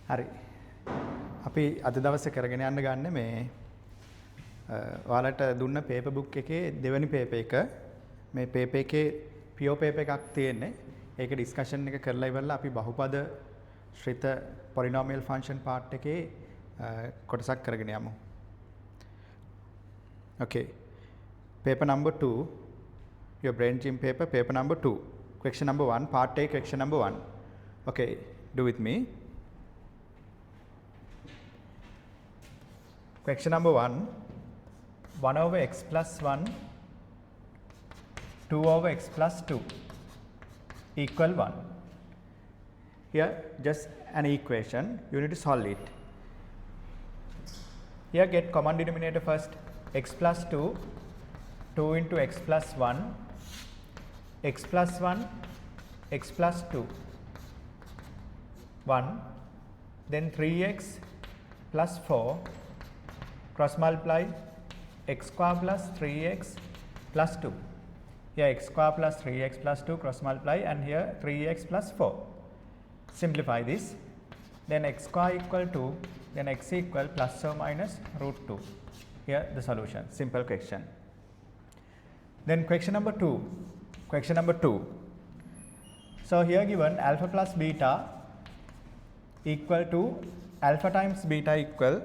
හරි. අපි අද දවසේ කරගෙන යන්න ගන්න මේ ඔයාලට දුන්න පේපර් බුක් එකේ දෙවෙනි පේපර් එක මේ පේපර් එකේ පියෝ පේපර් එකක් තියෙන්නේ. ඒක ඩිස්කෂන් එක කරලා ඉවරලා අපි බහුපද ශ්‍රිත පොලිනෝමියල් ෆන්ක්ෂන් පාර්ට් එකේ කොටසක් කරගෙන යමු. Okay. Paper number 2, your BrainGYM paper number 2. Question number 1, part A, question number 1. Okay, do with me. Question number 1, 1 over x plus 1, 2 over x plus 2 equal 1. Here, just an equation, you need to solve it. Here, get common denominator first, x plus 2, 2 into x plus 1, x plus 1, x plus 2, 1, then 3x plus 4, cross multiply x square plus 3x plus 2. Here x square plus 3x plus 2 cross multiply, and here 3x plus 4. Simplify this. Then x square equal to, then x equal plus or minus root 2. Here the solution, simple question. Then question number 2. Question number 2. So here given alpha plus beta equal to alpha times beta equal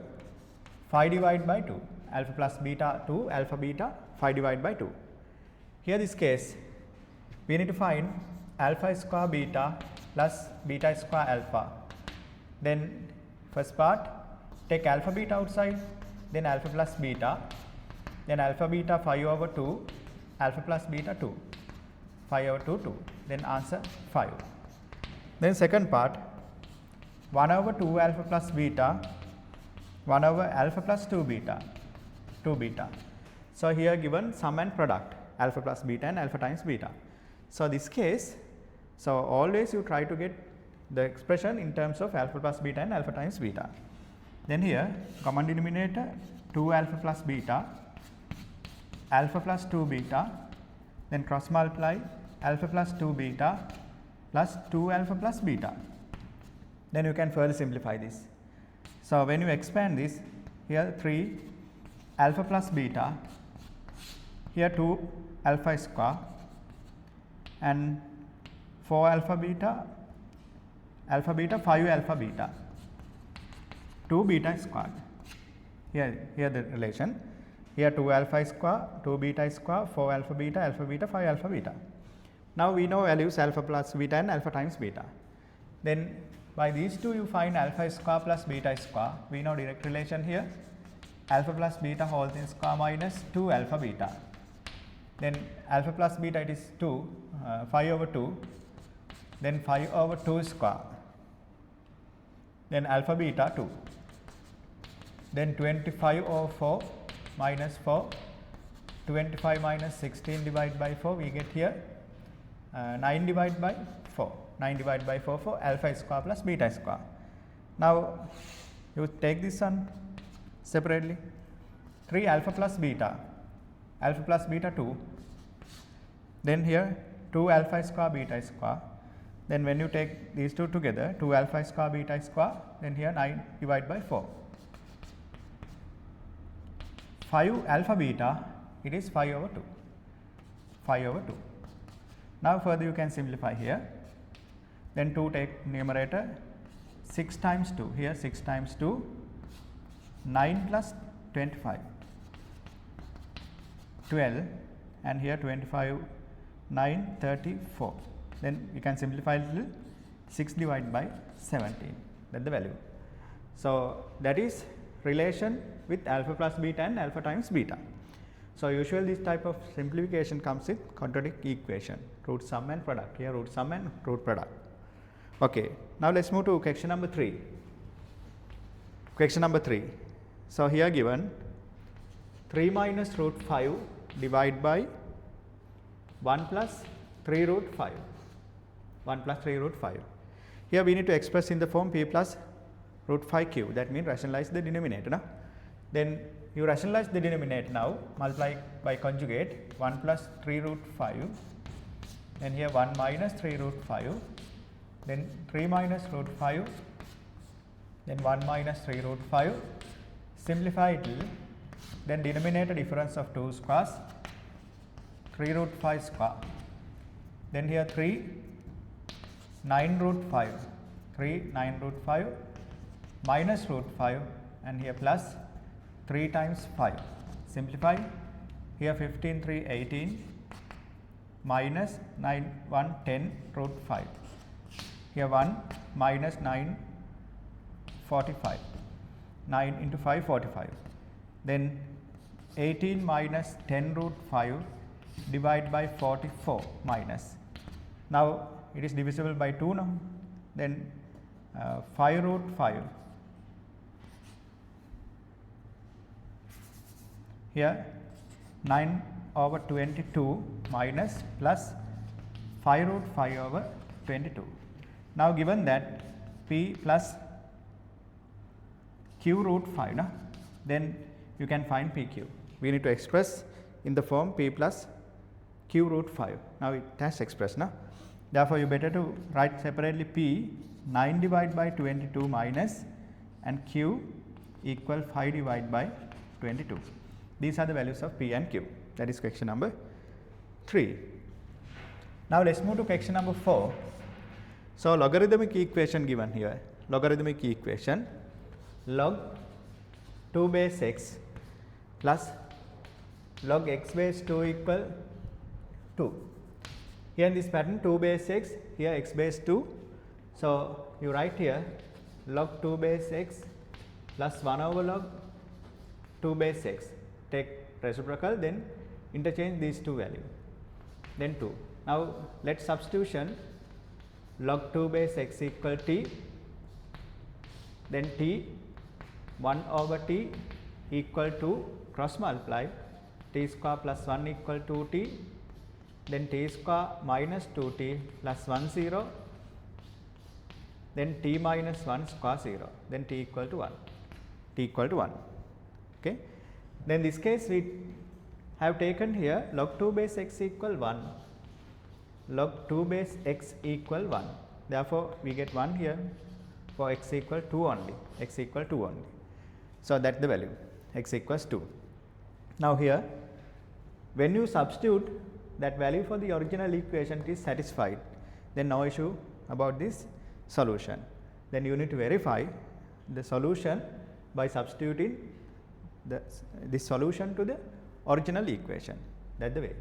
5 divided by 2. Alpha plus beta 2, alpha beta 5 divided by 2. Here this case, we need to find alpha square beta plus beta square alpha. Then first part, take alpha beta outside, then alpha plus beta, then alpha beta 5 over 2, alpha plus beta 2, 5 over 2, 2, then answer 5. Then second part, 1 over 2 alpha plus beta, 1 over alpha plus 2 beta, 2 beta. So here given sum and product, alpha plus beta and alpha times beta. So this case, so always you try to get the expression in terms of alpha plus beta and alpha times beta. Then here common denominator 2 alpha plus beta, alpha plus 2 beta, then cross multiply alpha plus 2 beta plus 2 alpha plus beta. Then you can further simplify this. So when you expand this, here 3 alpha plus beta, here 2 alpha square, and 4 alpha beta, 5 alpha beta, 2 beta squared. Here the relation. Here 2 alpha square, 2 beta square, 4 alpha beta, 5 alpha beta. Now we know values alpha plus beta and alpha times beta. Then by these two you find alpha square plus beta square. We know direct relation here. Alpha plus beta whole thing square minus 2 alpha beta. Then alpha plus beta it is 2, 5 over 2. Then 5 over 2 square. Then alpha beta 2. Then 25 over 4 minus 4. 25 minus 16 divided by 4, we get here 9 divided by 4. 9 divided by 4 for alpha square plus beta square. Now you take this one separately. 3 alpha plus beta 2. Then here 2 alpha square beta square. Then when you take these two together, 2 alpha square beta square, then here 9 divided by 4. 5 alpha beta, it is 5 over 2. 5 over 2. Now further you can simplify here. Then 2 take numerator, 6 times 2, here 6 times 2, 9 plus 25, 12, and here 25, 9, 34. Then you can simplify a little, 6 divided by 17, that's the value. So that is relation with alpha plus beta and alpha times beta. So usually this type of simplification comes with quadratic equation, root sum and product. Here root sum and root product. Okay, now let's move to question number 3. Question number 3. So here given 3 minus root 5 divided by 1 plus 3 root 5. 1 plus 3 root 5. Here we need to express in the form p plus root 5 cube. That means rationalize the denominator. No? Then you rationalize the denominator now, multiply by conjugate 1 plus 3 root 5. Then here 1 minus 3 root 5. Then 3 minus root 5 then 1 minus 3 root 5. Simplify it, then denominator difference of 2 squares, 3 root 5 square. Then here 3, 9 root 5, 3, 9 root 5 minus root 5, and here plus 3 times 5. Simplify, here 15, 3, 18 minus 9, 1, 10 root 5. Here 1 minus 9, 45. 9 into 5, 45. Then 18 minus 10 root 5 divided by 44 minus. Now it is divisible by 2 now. Then 5 root 5. Here 9 over 22 minus plus 5 root 5 over 22. Now given that p plus q root 5, na? Then you can find pq. We need to express in the form p plus q root 5. Now it has expressed. Na? Therefore, you better to write separately p 9 divided by 22 minus and q equal 5 divided by 22. These are the values of p and q. That is question number 3. Now let's move to question number 4. So logarithmic equation given here. Logarithmic equation log 2 base x plus log x base 2 equal 2. Here in this pattern 2 base x, here x base 2. So you write here log 2 base x plus 1 over log 2 base x. Take reciprocal, then interchange these two values, then 2. Now let substitution log 2 base x equal t, then t 1 over t equal to cross multiply t square plus 1 equal to t, then t square minus 2t plus 1 0, then t minus 1 square 0, then t equal to 1, t equal to 1. Okay. Then in this case we have taken here log 2 base x equal 1, log 2 base x equal 1. Therefore, we get 1 here for x equal 2 only, x equal 2 only. So that is the value, x equals 2. Now here when you substitute that value for the original equation, it is satisfied, then no issue about this solution. Then you need to verify the solution by substituting this solution to the original equation. That is the way.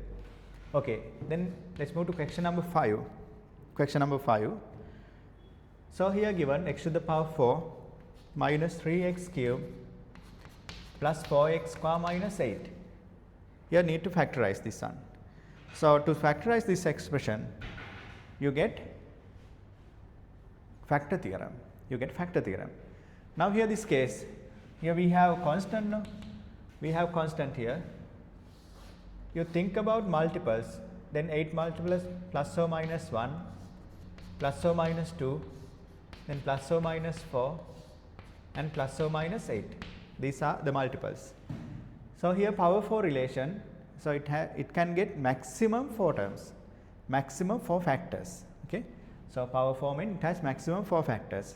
Okay, then let's move to question number 5. Question number 5. So here given x to the power 4 minus 3x cube plus 4x square minus 8. Here need to factorize this one. So to factorize this expression, you get factor theorem. You get factor theorem. Now here this case, here we have constant. No? We have constant here. You think about multiples, then 8 multiples plus or minus 1, plus or minus 2, then plus or minus 4, and plus or minus 8. These are the multiples. So here power 4 relation, so it can get maximum 4 terms, maximum 4 factors. Okay. So power 4 means it has maximum 4 factors.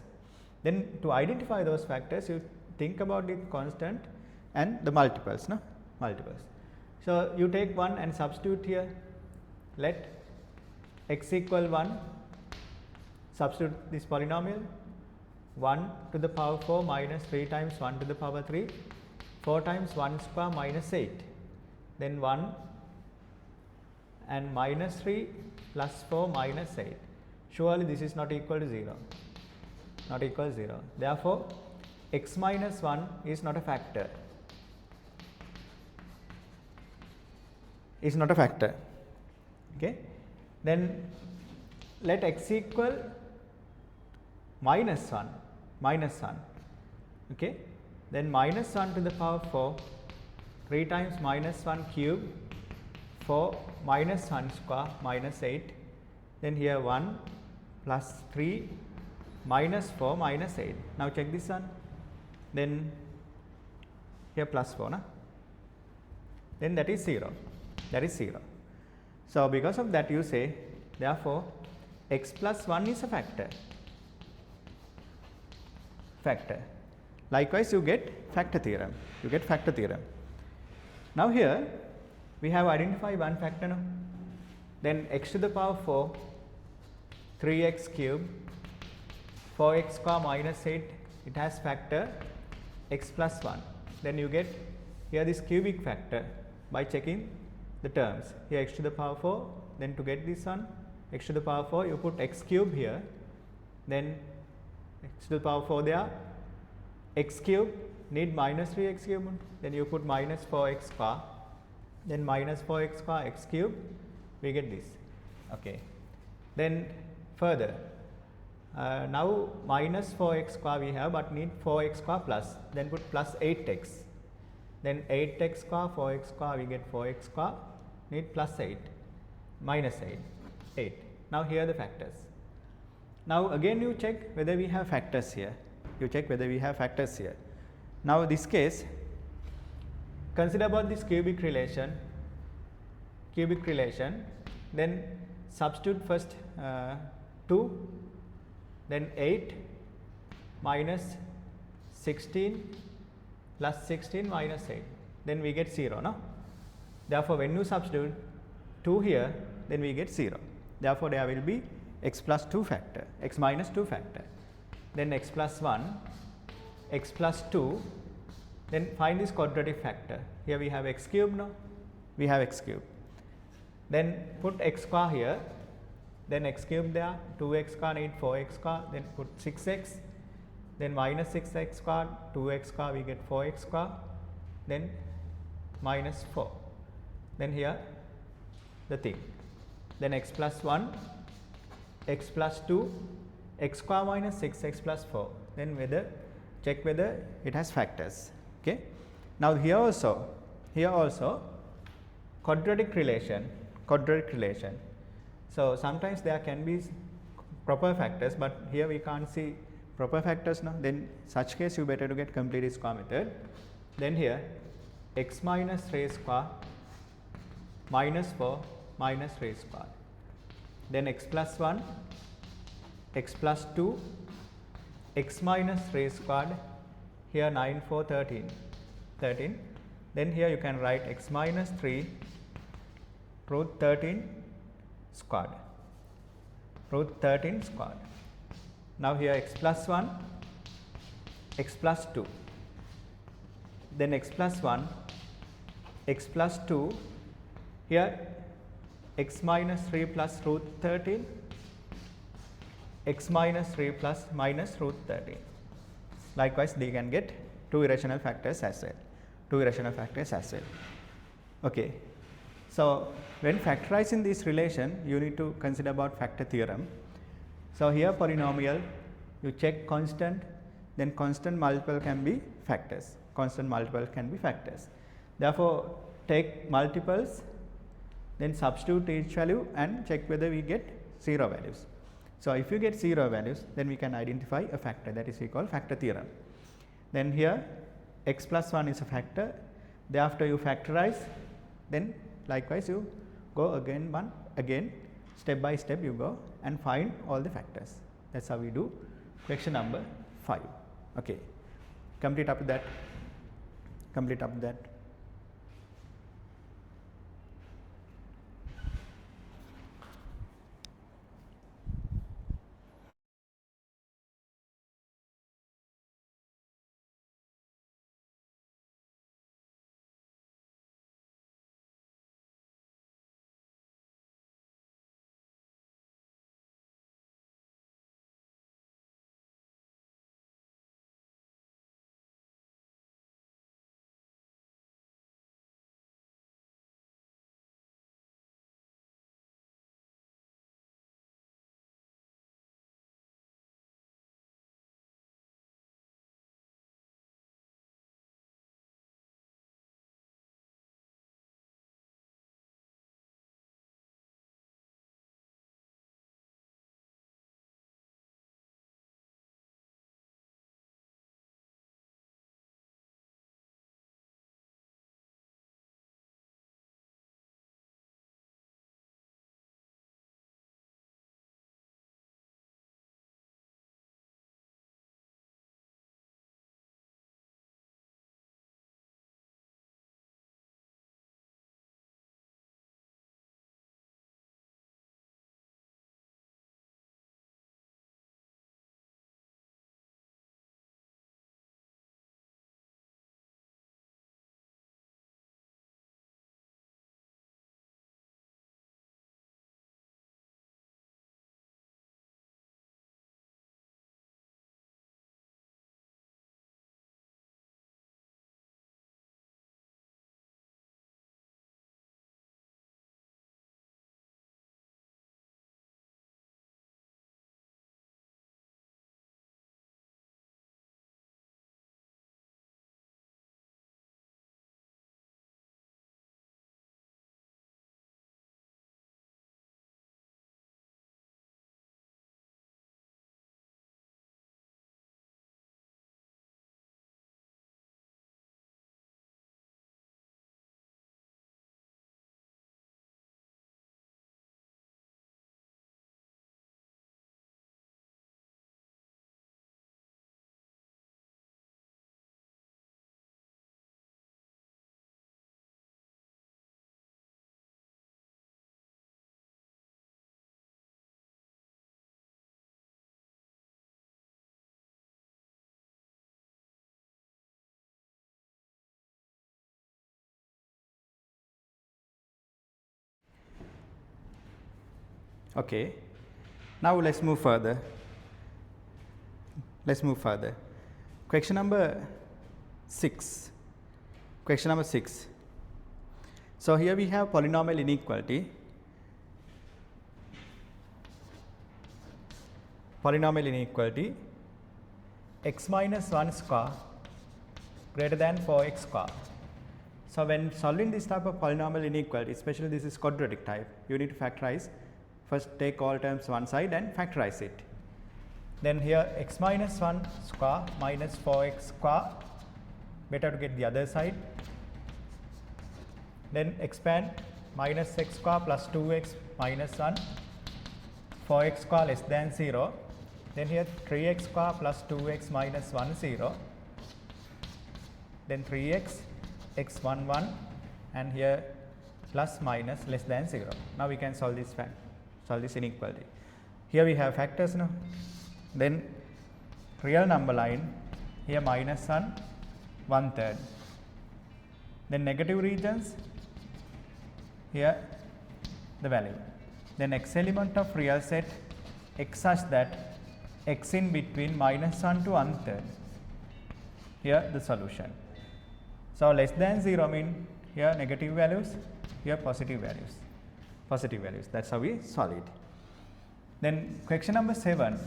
Then to identify those factors, you think about the constant and the multiples. No? Multiples. So you take 1 and substitute here. Let x equal 1. Substitute this polynomial. 1 to the power 4 minus 3 times 1 to the power 3. 4 times 1 square minus 8. Then 1 and minus 3 plus 4 minus 8. Surely this is not equal to 0. Not equal to 0. Therefore, x minus 1 is not a factor. Is not a factor. Okay. Then let x equal minus 1. Minus 1. Okay. Then minus 1 to the power 4. 3 times minus 1 cube. 4 minus 1 square minus 8. Then here 1 plus 3 minus 4 minus 8. Now check this one. Then here plus 4. Na? Then that is 0. That is 0. So because of that you say, therefore x plus 1 is a factor. factor. Likewise, you get factor theorem. You get factor theorem. Now here we have identified one factor now. Then x to the power 4, 3x cube, 4x square minus 8, it has factor x plus 1. Then you get here this cubic factor by checking the terms. Here x to the power 4, then to get this one, x to the power 4, you put x cube here, then x to the power 4 there, x cube need minus 3x cube, then you put minus 4x square, then minus 4x square x cube, we get this. Okay. Then further, now minus 4x square we have, but need 4x square plus, then put plus 8x, then 8x square, 4x square, we get 4x square, need plus 8, minus 8. Now here the factors. Now again you check whether we have factors here. You check whether we have factors here. Now this case, consider about this cubic relation, then substitute first 2, then 8 minus 16 plus 16 minus 8, then we get 0, no? Therefore, when you substitute 2 here, then we get 0. Therefore, there will be x plus 2 factor, x minus 2 factor, then x plus 1, x plus 2, then find this quadratic factor. Here we have x cube, no? We have x cube. Then put x square here, then x cube there, 2x square need 4x square, then put 6x, then minus 6x square, 2x square, we get 4x square, then minus 4. Then here the thing. Then x plus 1, x plus 2, x square minus 6x plus 4. Then check whether it has factors. Okay. Now here also quadratic relation. So sometimes there can be proper factors, but here we can't see proper factors now. Then such case you better to get complete square method. Then here x minus raised square minus 4 minus raised square. Then x plus 1, x plus 2, x minus raised squared, here 9, 4, 13. Then here you can write x minus 3 root 13 squared. Now here x plus 1, x plus 2, then x plus 1, x plus 2, here x minus 3 plus root 13, x minus 3 plus minus root 13. Likewise, they can get two irrational factors as well. Okay. So when factorizing this relation, you need to consider about factor theorem. So here polynomial, you check constant, then constant multiple can be factors. Therefore, take multiples, then substitute each value and check whether we get 0 values. So if you get 0 values, then we can identify a factor, that is we call factor theorem. Then here x plus 1 is a factor. Thereafter you factorize, then likewise you go again step by step you go and find all the factors. That's how we do question number 5. Okay, complete up to that. Okay. Now let's move further. Let's move further. Question number 6. Question number 6. So here we have polynomial inequality. Polynomial inequality x minus 1 square greater than 4x square. So when solving this type of polynomial inequality, especially this is quadratic type, you need to factorize. First take all terms one side and factorize it. Then here x minus 1 square minus 4x square, better to get the other side. Then expand minus x square plus 2x minus 1, 4x square less than 0. Then here 3x square plus 2x minus 1, 0. Then 3x, x 1, 1, and here plus minus less than 0. Now we can solve this inequality. Here we have factors now. Then real number line, here minus 1, 1/3. Then negative regions, here the value. Then x element of real set x such that x in between minus 1 to 1/3. Here the solution. So less than 0 mean here negative values, here positive values. Positive values. That's how we solve it. Then question number 7.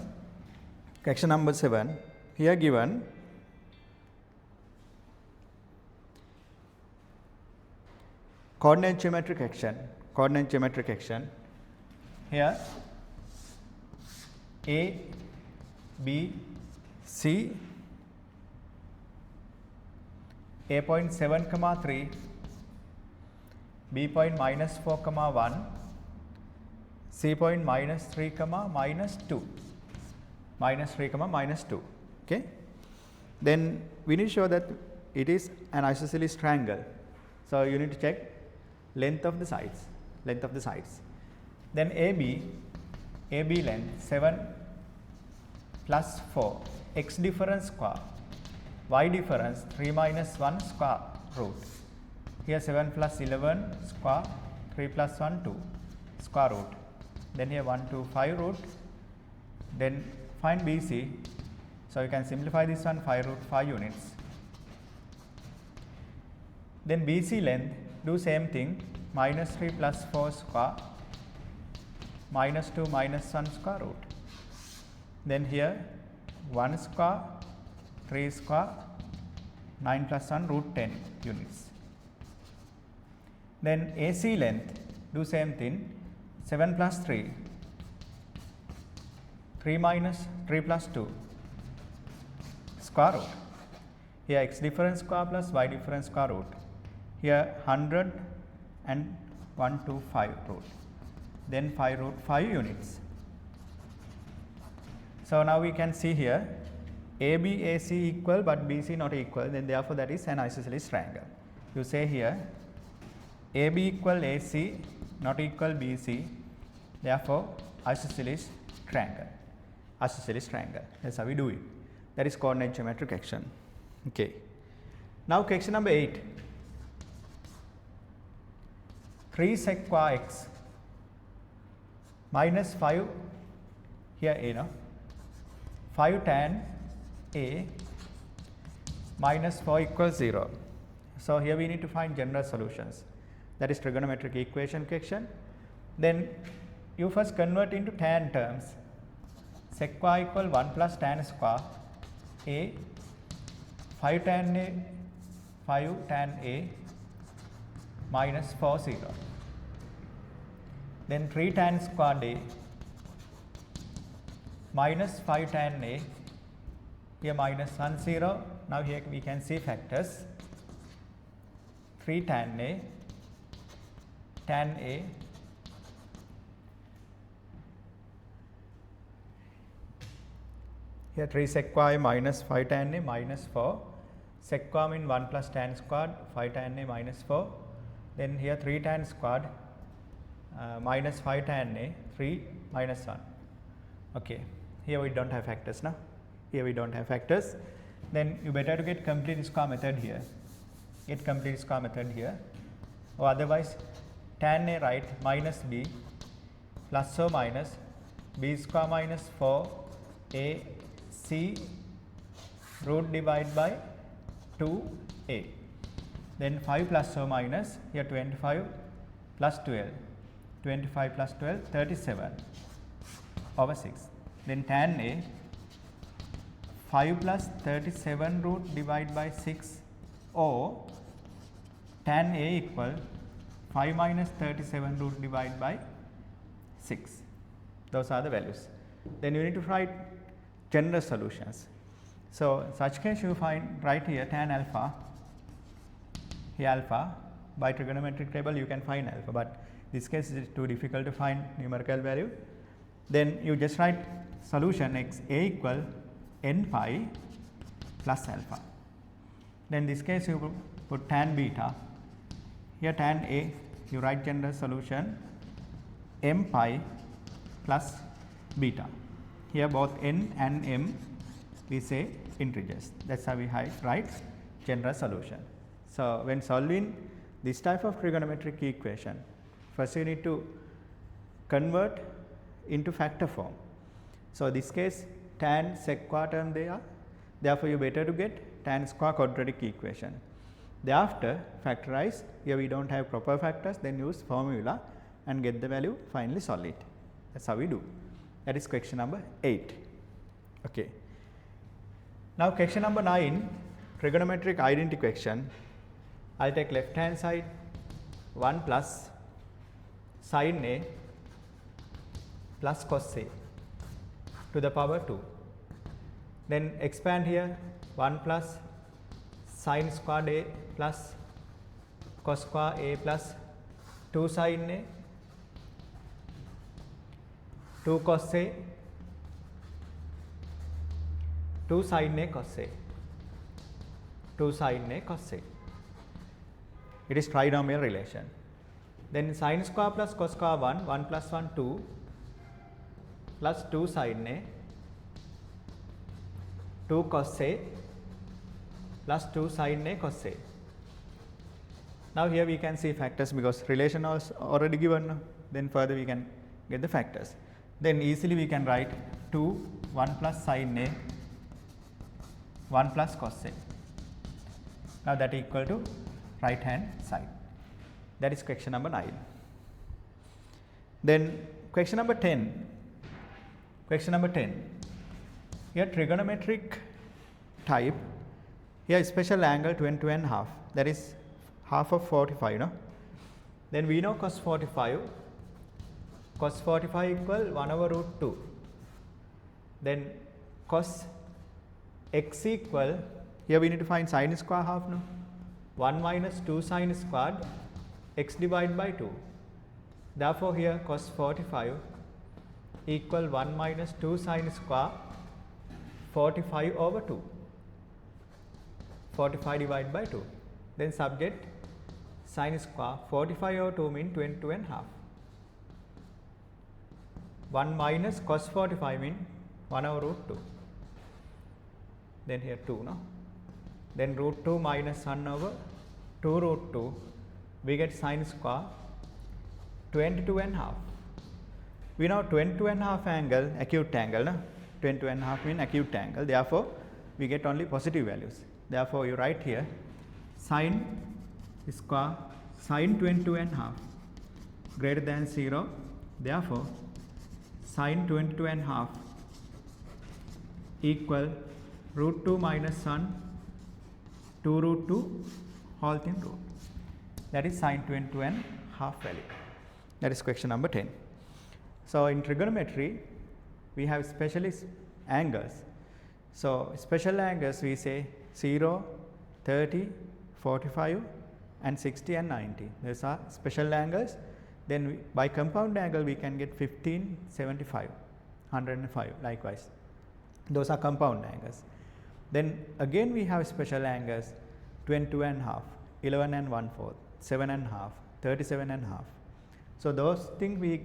Question number 7. Here given coordinate geometric action. Coordinate geometric action. Here A, B, C, A point 7, 3, B point minus 4, 1, C point minus 3, minus 2, minus 3, minus 2. Okay. Then we need to show that it is an isosceles triangle. So you need to check length of the sides. Length of the sides. Then AB length 7 plus 4, x difference square, y difference 3 minus 1 square root. Here 7 plus 11 square, 3 plus 1 2 square root. Then here 1 2 5 root. Then find BC. So you can simplify this one, 5 root 5 units. Then BC length, do same thing, minus 3 plus 4 square, minus 2 minus 1 square root. Then here 1 square, 3 square, 9 plus 1 root 10 units. Then AC length, do same thing, 7 plus 3, 3 minus 3 plus 2 square root. Here x difference square plus y difference square root. Here 100 and 1 2 5 root. Then 5 root 5 units. So now we can see here AB, AC equal but BC not equal, then therefore that is an isosceles triangle. You say here AB equal AC not equal BC, therefore isosceles triangle. Isosceles triangle. That's how we do it. That is coordinate geometric action. Okay. Now question number 8. 3 sec qua x minus 5, here A, no? 5 tan A minus 4 equals 0. So here we need to find general solutions. That is trigonometric equation question. Then you first convert into tan terms. Sec qua equal 1 plus tan square A, 5 tan A minus 4 0. Then 3 tan square A minus 5 tan A, here minus 1 0. Now here we can see factors. 3 tan A, tan A, here 3 sec qua A minus 5 tan A minus 4. Sec qua mean 1 plus tan squared, 5 tan A minus 4. Then here 3 tan squared minus 5 tan A, 3 minus 1. Okay, here we don't have factors now. Here we don't have factors. Then you better to get complete square method here. Get complete square method here. Or otherwise tan A right minus B plus or minus b square minus 4ac root divided by 2a. Then 5 plus or minus, here 25 plus 12, 25 plus 12, 37 over 6. Then tan a, 5 plus 37 root divided by 6, or tan a equal 5 minus 37 root divided by 6. Those are the values. Then you need to write general solutions. So, in such case you find right here tan alpha, here alpha, by trigonometric table you can find alpha, but this case it is too difficult to find numerical value. Then you just write solution x a equal n pi plus alpha. Then this case you put tan beta, here tan a you write general solution m pi plus beta. Here both n and m we say integers. That's how we write general solution. So, when solving this type of trigonometric equation, first you need to convert into factor form. So, this case tan sec term they are, therefore, you better to get tan square quadratic equation. Thereafter factorize, here we do not have proper factors, then use formula and get the value, finally solve it. That is how we do. That is question number 8. Okay. Now, question number 9, trigonometric identity question. I will take left hand side 1 plus sin a plus cos a to the power 2. Then expand here 1 plus sin squared a plus cos square a plus 2 sin a, 2 cos a, 2 sin a cos a, 2 sin a cos a. It is trinomial relation. Then sin square plus cos square 1, 1 plus 1 2 plus 2 sin a, 2 cos a plus 2 sin a cos a. Now, here we can see factors because relation was already given, then further we can get the factors. Then easily we can write 2 1 plus sin a 1 plus cos a. Now, that equal to right hand side. That is question number 9. Then question number 10. Question number 10. Here trigonometric type. Here special angle 22.5, that is half of 45. No? Then we know cos 45. Cos 45 equal 1 over root 2. Then cos x equal, here we need to find sin square half. No? 1 minus 2 sin squared x divided by 2. Therefore, here cos 45 equal 1 minus 2 sin square 45 over 2. 45 divided by 2. Then subject sin square 45 over 2 means 22.5. 1 minus cos 45 means 1 over root 2. Then here 2. No? Then root 2 minus 1 over 2 root 2, we get sin square 22.5. We know 22.5 angle, acute angle. No? 22.5 means acute angle. Therefore, we get only positive values. Therefore, you write here sin square sin 22.5 greater than 0. Therefore, sin 22.5 equal root 2 minus 1 2 root 2 whole thing root. That is sin 22.5 value. That is question number 10. So, in trigonometry we have specialist angles. So, special angles we say 0, 30, 45 and 60 and 90. These are special angles. Then by compound angle we can get 15, 75, 105 likewise. Those are compound angles. Then again we have special angles 22.5, 11 and 1/4, 7.5, 37.5. So, those things we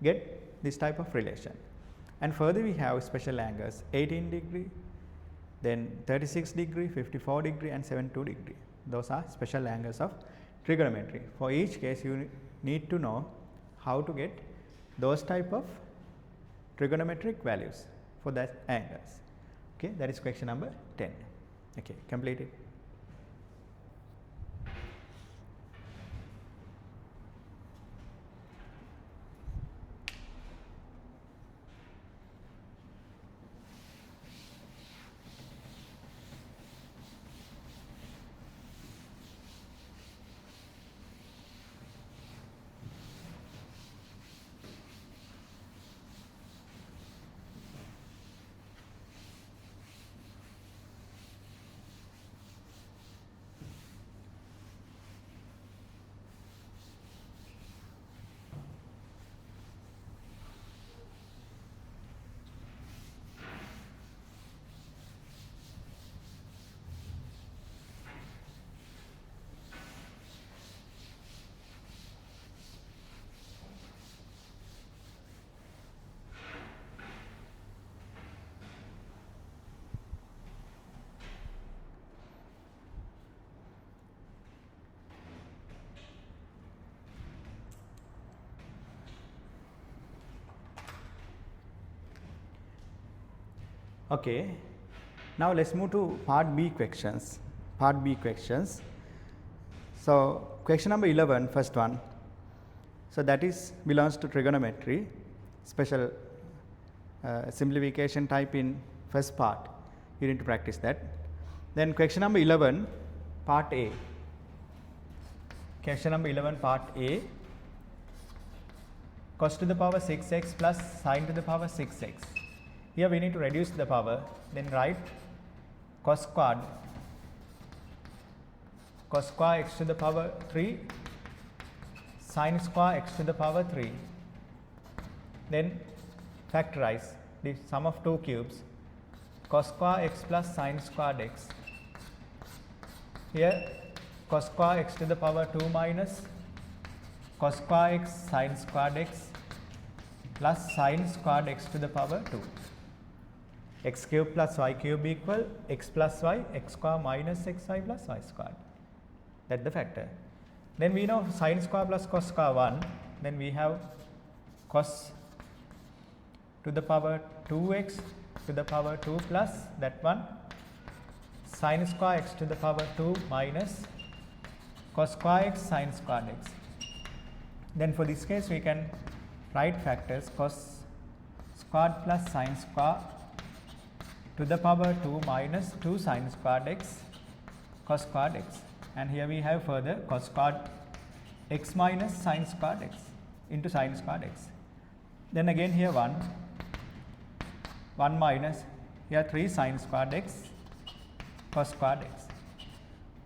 get this type of relation. And further we have special angles 18 degree, then 36 degree, 54 degree and 72 degree. Those are special angles of trigonometry. For each case you need to know how to get those type of trigonometric values for that angles. Okay, that is question number 10. Okay, completed. Okay, now let's move to part B questions. Part B questions. So question number 11, first one. So that is belongs to trigonometry, special simplification type in first part. You need to practice that. Then question number 11, part A. Question number 11, part A. Cos to the power 6x plus sin to the power 6x. Here we need to reduce the power, then write cos squared x to the power 3 sin square x to the power 3. Then factorize the sum of two cubes, cos square x plus sin squared x. Here cos square x to the power 2 minus cos square x sin squared x plus sin squared x to the power 2. X cube plus y cube equal x plus y, x square minus xy plus y squared. That's the factor. Then we know sin square plus cos square 1. Then we have cos to the power 2x to the power 2 plus that one, sin square x to the power 2 minus cos square x sin squared x. Then for this case we can write factors cos squared plus sin square to the power 2 minus 2 sin squared x cos squared x, and here we have further cos squared x minus sin squared x into sin squared x. Then again here 1 minus here 3 sin squared x cos squared x.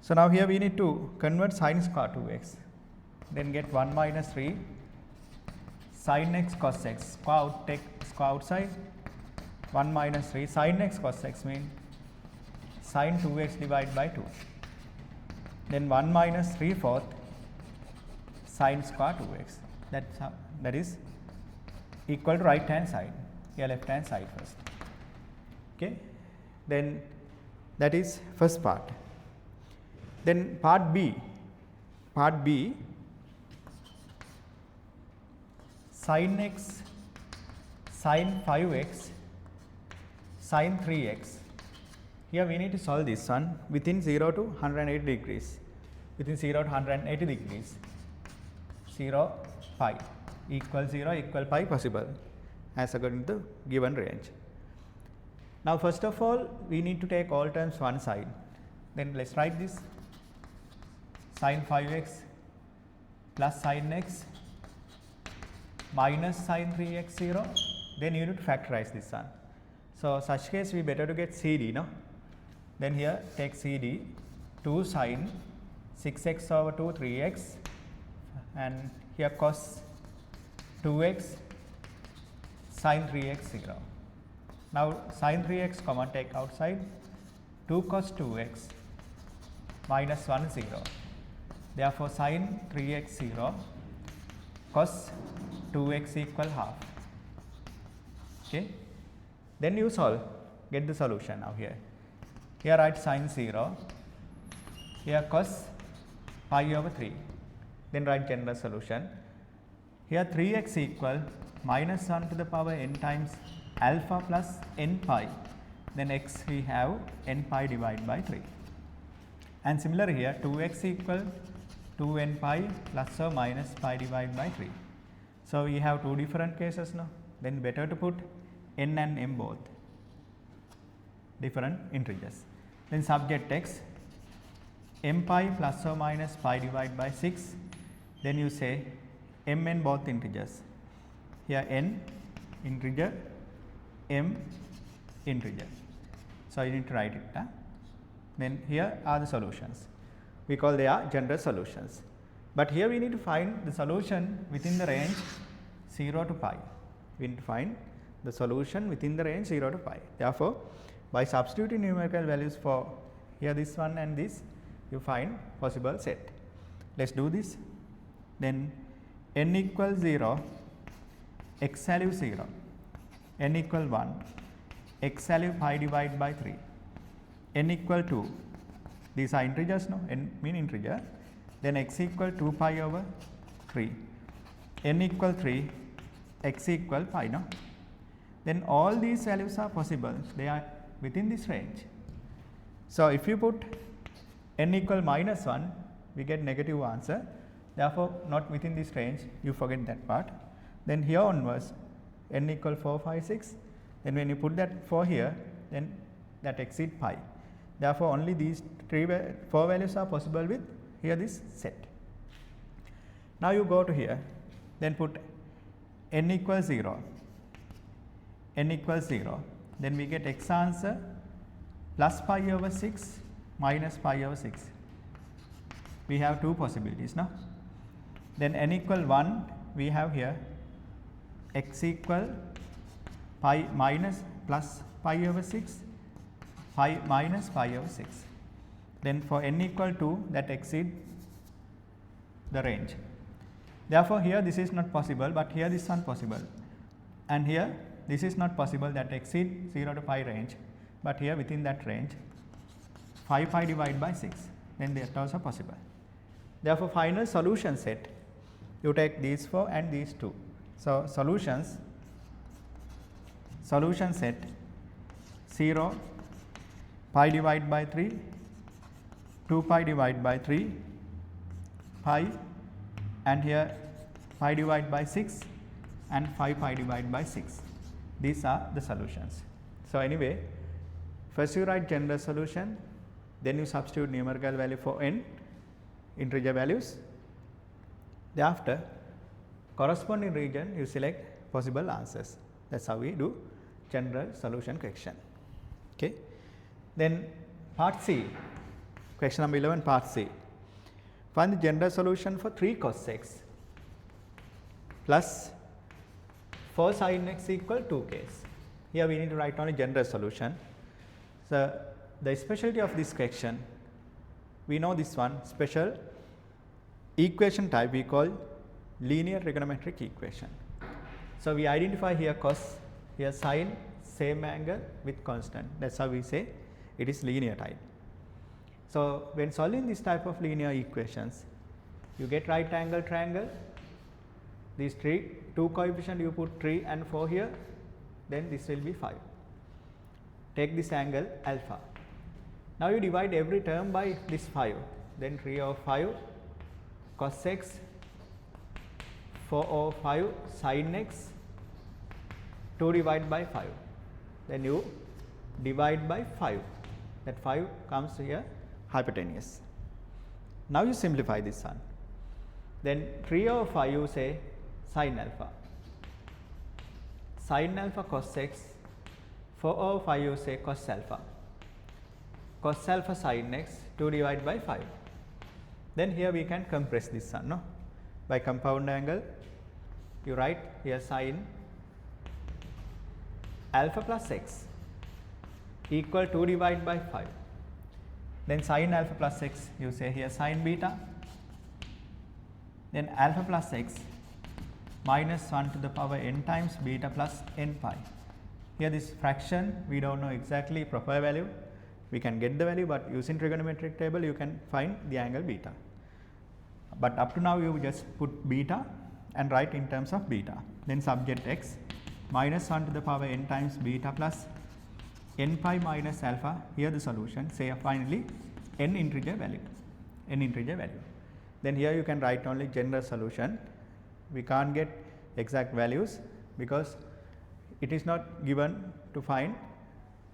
So now here we need to convert sin square to x, then get 1 minus 3 sin x cos x, square out, take square outside, 1 minus 3 sin x cos x means sin 2x divided by 2. Then 1 minus 3/4 sin square 2x. That is equal to right hand side. Here left hand side first. Okay. Then that is first part. Then part B. Part B, sin x sin 5x sin 3x. Here we need to solve this one within 0 to 180 degrees. Within 0 to 180 degrees. 0, pi. Equal 0, equal pi possible as according to the given range. Now first of all we need to take all terms one side. Then let's write this sin 5x plus sin x minus sin 3x 0. Then you need to factorize this one. So such case we better to get CD, no? Then here take CD 2 sin 6x over 2 3x, and here cos 2x sin 3x 0. Now sin 3x common take outside, 2 cos 2x minus 1 0. Therefore sin 3x 0, cos 2x equal half. Okay. Then you solve, get the solution now here. Here write sin 0, here cos pi over 3. Then write general solution. Here 3x equal minus 1 to the power n times alpha plus n pi. Then x we have n pi divided by 3. And similar here 2x equal 2n pi plus or minus pi divided by 3. So we have two different cases now. Then better to put n and m both different integers. Then subject x m pi plus or minus pi divided by 6. Then you say mn both integers. Here n integer, m integer. So you need to write it. Then here are the solutions. We call they are general solutions. But here we need to find the solution within the range 0 to pi. We need to find the solution within the range 0 to pi. Therefore, by substituting numerical values for here this one and this, you find possible set. Let's do this. Then n equals 0, x value 0, n equal 1, x value pi divided by 3, n equal 2, these are integers, no, n mean integer, then x equal 2 pi over 3, n equal 3, x equal pi, no. Then all these values are possible, they are within this range. So if you put n equal minus 1, we get negative answer, therefore not within this range, you forget that part. Then here onwards, n equal 4, 5, 6, then when you put that 4 here, then that exceed pi. Therefore only these 4 values are possible with here this set. Now you go to here, then put n equals 0, n equals 0, then we get x answer plus pi over 6 minus pi over 6. We have two possibilities now. Then n equal 1, we have here x equal pi minus plus pi over 6, pi minus pi over 6. Then for n equal 2, that exceed the range. Therefore here this is not possible, but here this one possible. And here this is not possible, that exceed 0 to pi range, but here within that range 5 pi divided by 6, then that also possible. Therefore final solution set, you take these 4 and these 2. So solution set 0, pi divided by 3, 2 pi divided by 3, pi, and here pi divided by 6 and 5 pi divided by 6. These are the solutions. So anyway, first you write general solution, then you substitute numerical value for n, integer values. Thereafter, corresponding region you select possible answers. That's how we do general solution question. Okay. Then part C, question number 11, part C. Find the general solution for 3 cos x plus 4 sin x equal 2 case. Here we need to write only general solution. So the specialty of this question, we know this one, special equation type we call linear trigonometric equation. So we identify here cos, here sin, same angle with constant. That's how we say it is linear type. So when solving this type of linear equations, you get right angle triangle, these two coefficient you put 3 and 4 here, then this will be 5. Take this angle alpha. Now you divide every term by this 5, then 3 over 5 cos x, 4 over 5 sin x, 2 divided by 5. Then you divide by 5, that 5 comes here hypotenuse. Now you simplify this one. Then 3 over 5 you say sin alpha. Sin alpha cos x, 4 over 5 you say cos alpha. Cos alpha sin x, 2 divided by 5. Then here we can compress this one, no? By compound angle, you write here sin alpha plus x equal 2 divided by 5. Then sin alpha plus x, you say here sin beta. Then alpha plus x minus 1 to the power n times beta plus n pi. Here this fraction, we don't know exactly proper value. We can get the value, but using trigonometric table you can find the angle beta. But up to now you just put beta and write in terms of beta. Then subject x minus 1 to the power n times beta plus n pi minus alpha. Here the solution, say finally n integer value. Then here you can write only general solution. We can't get exact values because it is not given to find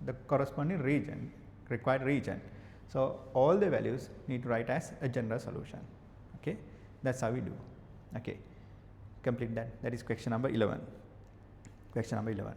the corresponding region, required region. So all the values need to write as a general solution. Okay, that's how we do. Okay, complete that. That is question number 11. Question number 11.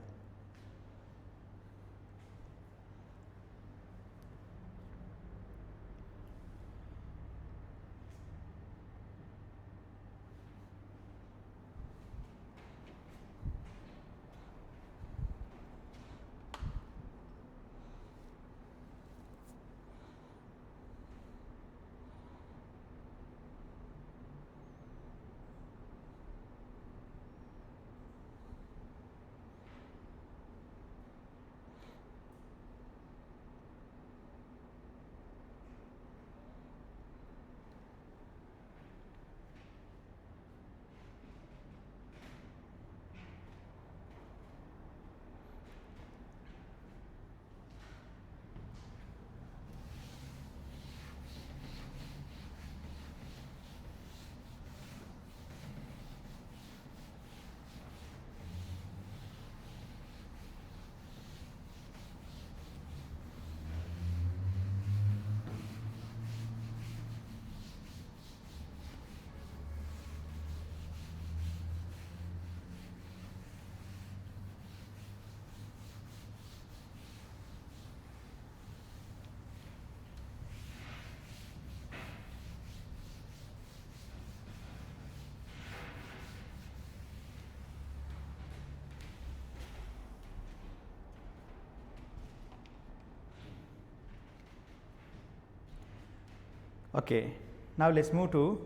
Okay, now let's move to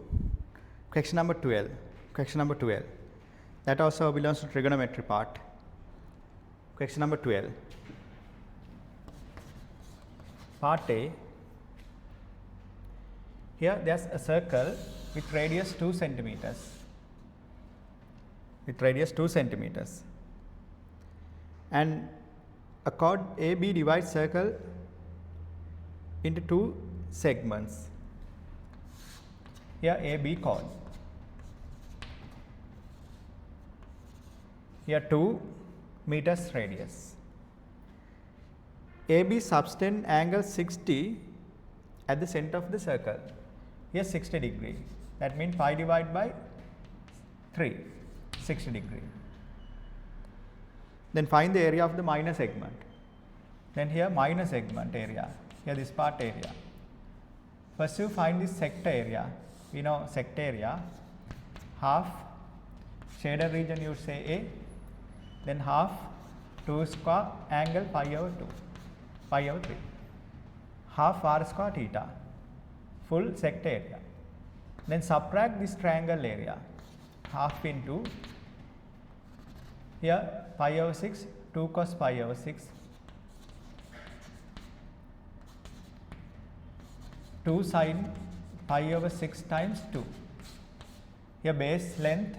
question number 12. Question number 12. That also belongs to trigonometry part. Question number 12. Part A. Here there's a circle with radius 2 centimeters. And a chord AB divides circle into 2 segments. Here AB chord. Here 2 meters radius. AB subtend angle 60 at the center of the circle. Here 60 degree. That means pi divided by 3, 60 degree. Then find the area of the minor segment. Then here minor segment area. Here this part area. First you find this sector area. We know sector area, half shaded region you say A, then half 2 square angle pi over 3, half r square theta, full sector area. Then subtract this triangle area, half into here pi over 6, 2 cos pi over 6, 2 sin pi over 6 times 2. Here base length,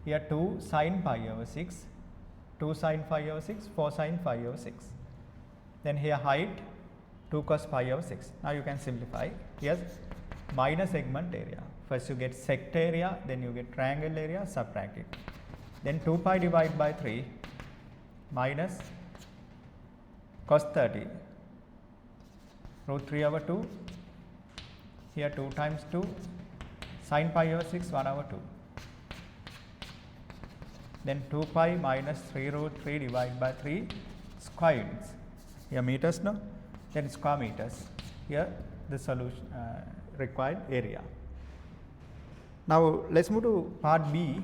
here 2 sin pi over 6, 2 sin pi over 6, 4 sin pi over 6. Then here height 2 cos pi over 6. Now you can simplify. Here minor segment area. First you get sector area, then you get triangle area, subtract it. Then 2 pi divided by 3 minus cos 30, root 3 over 2. Here 2 times 2, sin pi over 6, 1 over 2. Then 2 pi minus 3 root 3 divided by 3 square units. Here meters, no? Then square meters. Here the solution required area. Now let's move to part B.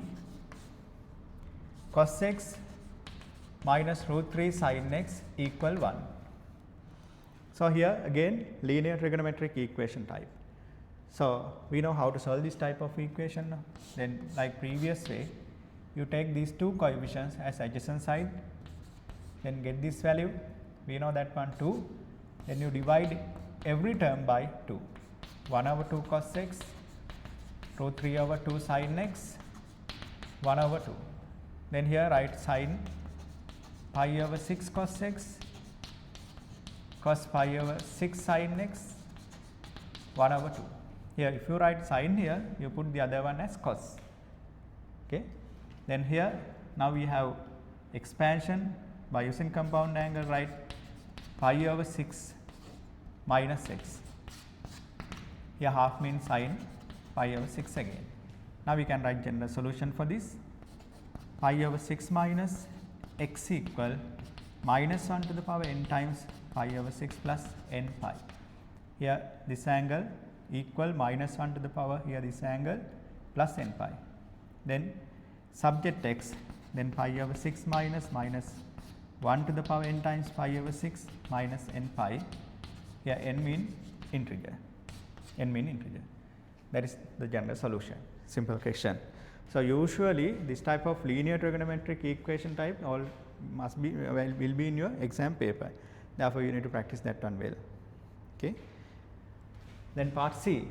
Cos x minus root 3 sin x equal 1. So here again linear trigonometric equation type. So we know how to solve this type of equation now. Then like previous way, you take these 2 coefficients as adjacent side, then get this value. We know that one 2. Then you divide every term by 2. 1 over 2 cos x, root 3 over 2 sin x, 1 over 2. Then here write sine pi over 6 cos x, cos pi over 6 sin x, 1 over 2. Here if you write sine here, you put the other one as cos. Okay. Then here now we have expansion by using compound angle, write pi over 6 minus x. Here half means sine pi over 6 again. Now we can write general solution for this. Pi over 6 minus x equal minus 1 to the power n times pi over 6 plus n pi. Here this angle equal minus 1 to the power, here this angle plus n pi. Then subject x, then pi over 6 minus 1 to the power n times pi over 6 minus n pi. Here n mean integer. N mean integer. That is the general solution. Simple question. So usually this type of linear trigonometric equation type all must be will be in your exam paper. Therefore you need to practice that one well. Okay. Then part C.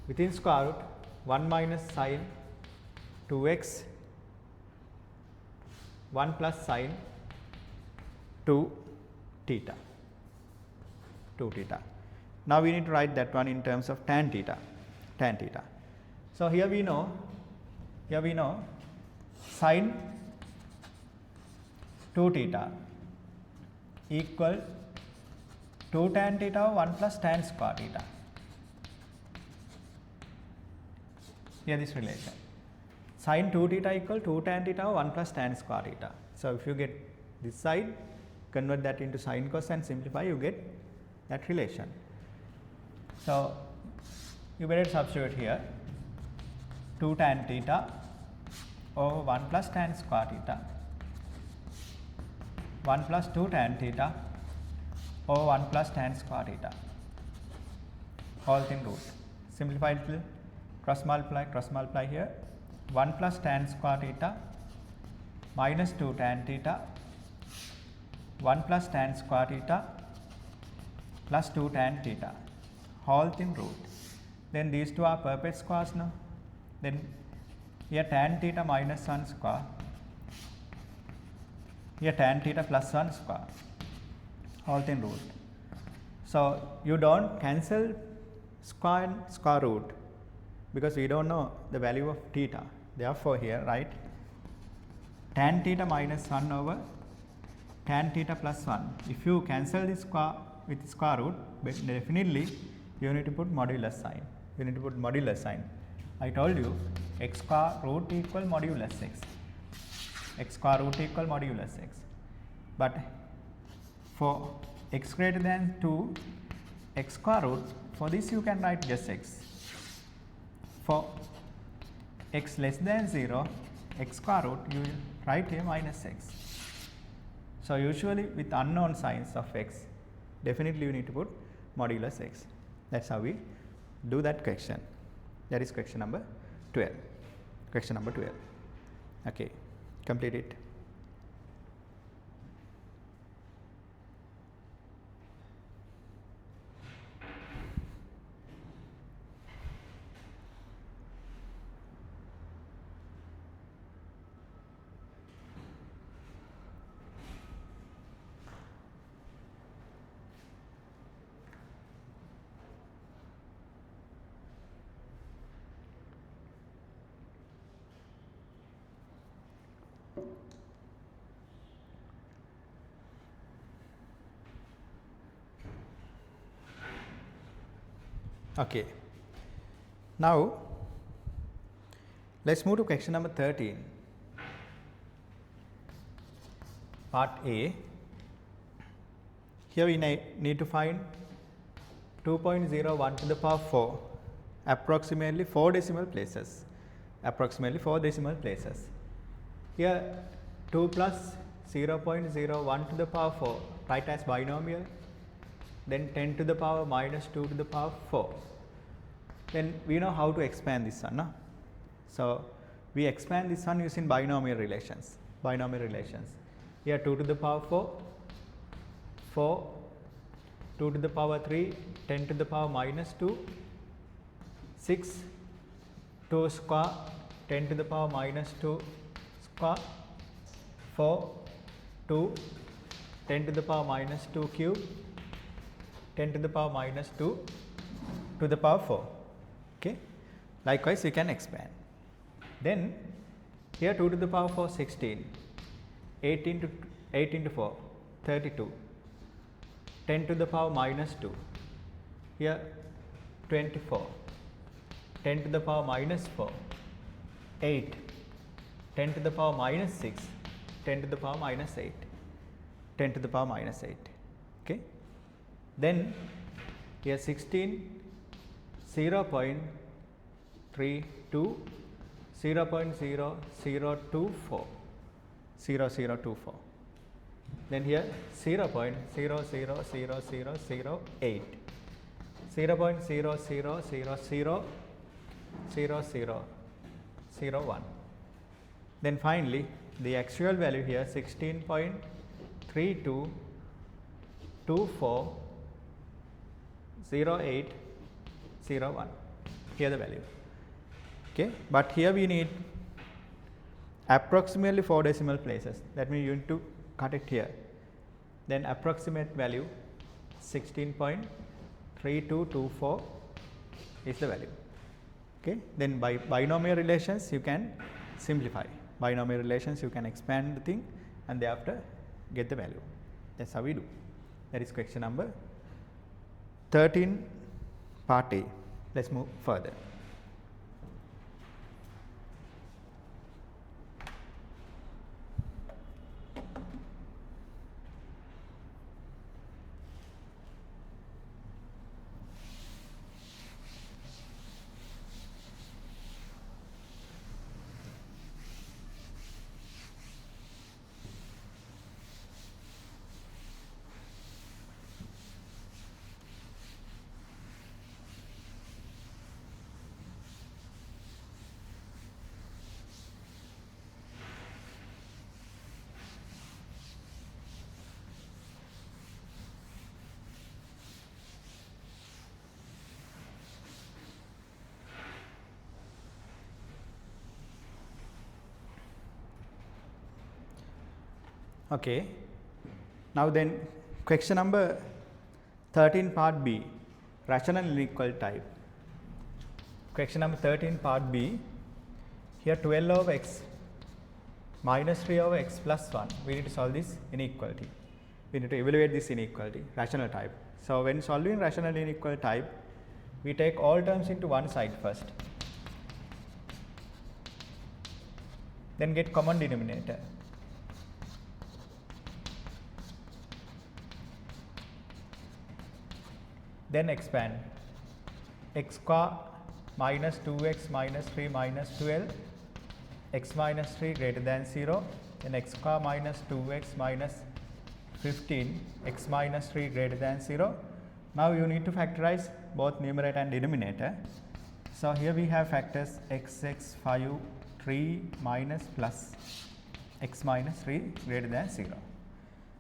Within square root 1 minus sine 2x 1 plus sine 2 theta. 2 theta. Now we need to write that one in terms of tan theta. Tan theta. So here we know sine 2 theta equal 2 tan theta or 1 plus tan square theta. Here this relation. Sine 2 theta equal 2 tan theta or 1 plus tan square theta. So if you get this side, convert that into sine cos and simplify, you get that relation. So you better substitute here 2 tan theta over 1 plus tan square theta, 1 plus 2 tan theta over 1 plus tan square theta, all thing root. Simplify it, cross multiply here, 1 plus tan square theta minus 2 tan theta, 1 plus tan square theta plus 2 tan theta, whole thing root. Then these two are perfect squares now. Then here tan theta minus 1 square, here tan theta plus 1 square, whole thing root. So you don't cancel square and square root because we don't know the value of theta. Therefore here write tan theta minus 1 over tan theta plus 1. If you cancel this square with square root, but definitely you need to put modulus sign. You need to put modulus sign. I told you x square root equal modulus x. X square root equal modulus x. But for x greater than 2, x square root, for this you can write just x. For x less than 0, x square root, you write here minus x. So usually with unknown signs of x, definitely you need to put modulus x. That's how we do that question. That is question number 12. Question number 12. Okay, complete it. Okay. Now let's move to question number 13. Part A. Here we need to find 2.01 to the power 4, approximately 4 decimal places. Approximately 4 decimal places. Here 2 plus 0.01 to the power 4, write as binomial. Then 10 to the power minus 2 to the power 4. Then we know how to expand this one. No? So we expand this one using binomial relations. Binomial relations. Here 2 to the power 4, 4, 2 to the power 3, 10 to the power minus 2, 6, 2 square 10 to the power minus 2 square, 4, 2, 10 to the power minus 2 cube, 10 to the power minus 2 to the power 4. Okay. Likewise, you can expand. Then here 2 to the power 4, 16, 8 into 4, 32, 10 to the power minus 2, here 24, 10 to the power minus 4, 8, 10 to the power minus 6, 10 to the power minus 8, 10 to the power minus 8. Okay. Then here 16, 0.32, 0.0024, 0024. Then here 0.000008, 0.00000001. Then finally, the actual value here 16.32240801. Here the value. Okay, but here we need approximately 4 decimal places. That means you need to cut it here. Then approximate value 16.3224 is the value. Okay, then by binomial relations you can simplify. Binomial relations you can expand the thing and thereafter get the value. That's how we do. That is question number 13, part A. Let's move further. Okay. Now then, question number 13, part B, rational unequal type. Question number 13, part B. Here 12 over x minus 3 over x plus 1. We need to solve this inequality. We need to evaluate this inequality, rational type. So when solving rational unequal type, we take all terms into one side first. Then get common denominator. Then expand. X square minus 2x minus 3 minus 12, x minus 3 greater than 0, then x square minus 2x minus 15, x minus 3 greater than 0. Now you need to factorize both numerator and denominator. So here we have factors x, 5, 3 minus plus x minus 3 greater than 0.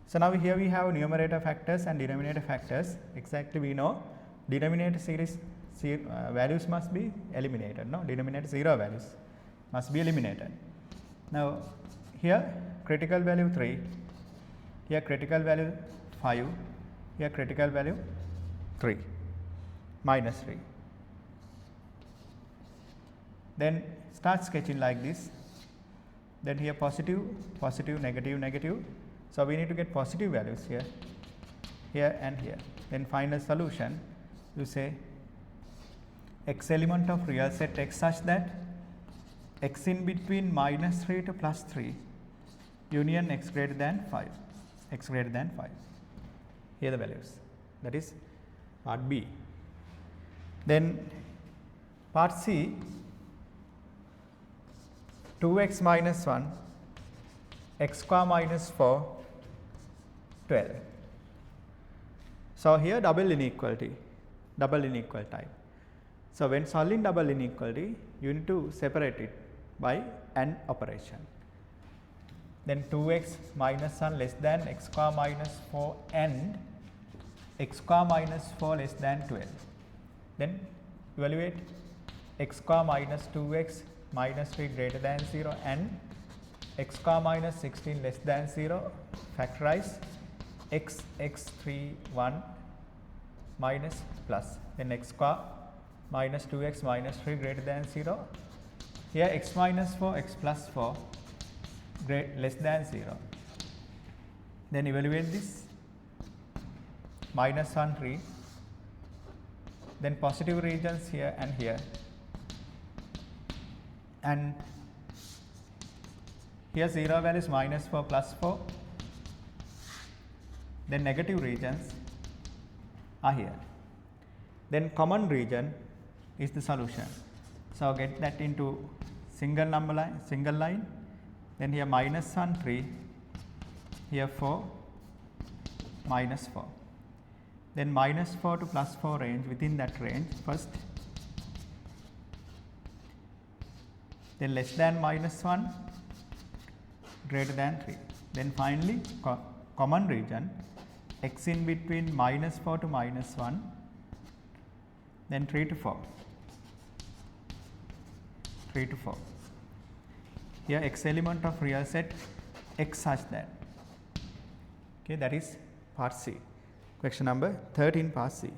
So now here we have numerator factors and denominator factors. Exactly we know denominator series values must be eliminated. No, denominator 0 values must be eliminated. Now here critical value 3, here critical value 5, here critical value 3, minus 3. Then start sketching like this. Then here positive, positive, negative, negative. So we need to get positive values here, here and here. Then final solution, you say x element of real set x such that x in between minus 3 to plus 3 union x greater than 5, x greater than 5. Here the values. That is part B. Then part C, 2x minus 1, x square minus 4, 12. So here double inequality, double inequal type. So when solving double inequality, you need to separate it by AND operation. Then 2x minus 1 less than x square minus 4 and x square minus 4 less than 12. Then evaluate x square minus 2x minus 3 greater than 0 and x square minus 16 less than 0, factorize x 3 1 minus plus, then x square minus 2x minus 3 greater than 0. Here x minus 4, x plus 4 less than 0. Then evaluate this, minus 1 3, then positive regions here and here, and here 0 values minus 4 plus 4, then negative regions are here. Then common region is the solution. So get that into single number line, single line, then here minus 1 3, here 4 minus 4, then minus 4 to plus 4 range, within that range first, then less than minus 1 greater than 3, then finally common region x in between minus 4 to minus 1, then 3 to 4, 3 to 4. Here x element of real set x such that. Okay, that is part C. Question number 13, part C.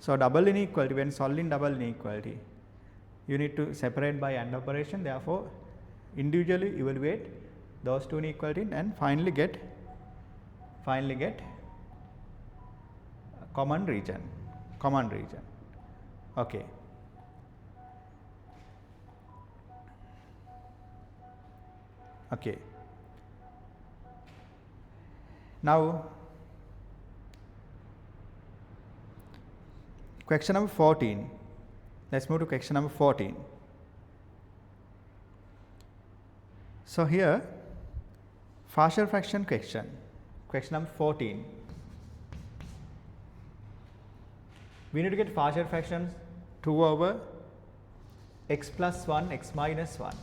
So double inequality, when solving double inequality, you need to separate by AND operation. Therefore, individually evaluate those two inequalities and finally get common region. Okay. Okay. Now, question number 14. Let's move to question number 14. So here, partial fraction question number 14. We need to get partial fractions 2 over x plus 1, x minus 1.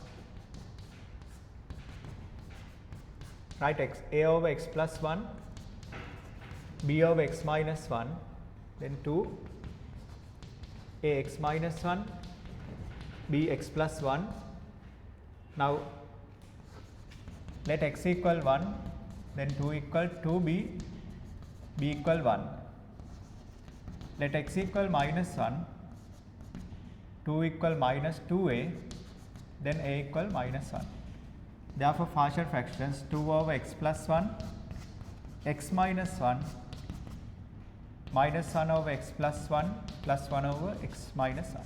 Right, a over x plus 1, b over x minus 1, then 2, a x minus 1, b x plus 1. Now, let x equal 1, then 2 equal 2, b equal 1. Let x equal minus 1, 2 equal minus 2a, then a equal minus 1. Therefore, partial fractions 2 over x plus 1, x minus 1, minus 1 over x plus 1, plus 1 over x minus 1.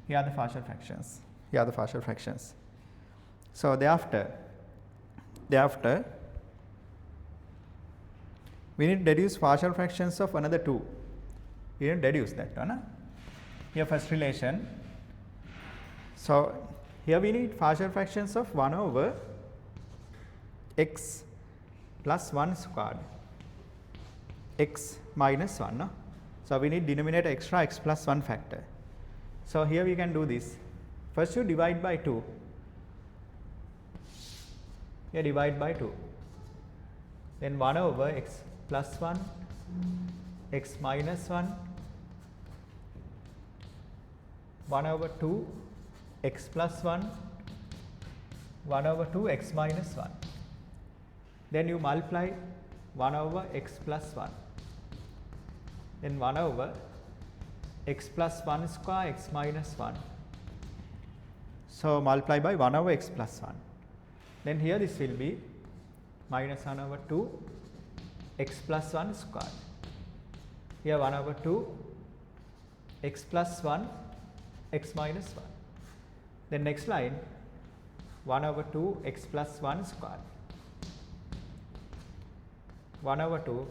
Here are the partial fractions. So thereafter we need to deduce partial fractions of another 2. We need to deduce that one. Here first relation. So here we need partial fractions of 1 over x plus 1 squared, x minus 1. No? So we need denominator extra x plus 1 factor. So here we can do this. First you divide by 2. Here divide by 2. Then 1 over x plus 1, x minus 1, 1 over 2, x plus 1, 1 over 2, x minus 1. Then you multiply 1 over x plus 1. Then 1 over x plus 1 square, x minus 1. So multiply by 1 over x plus 1. Then here this will be minus 1 over 2, x plus 1 squared. Here 1 over 2, x plus 1, x minus 1. Then next line 1 over 2, x plus 1 squared. 1 over 2.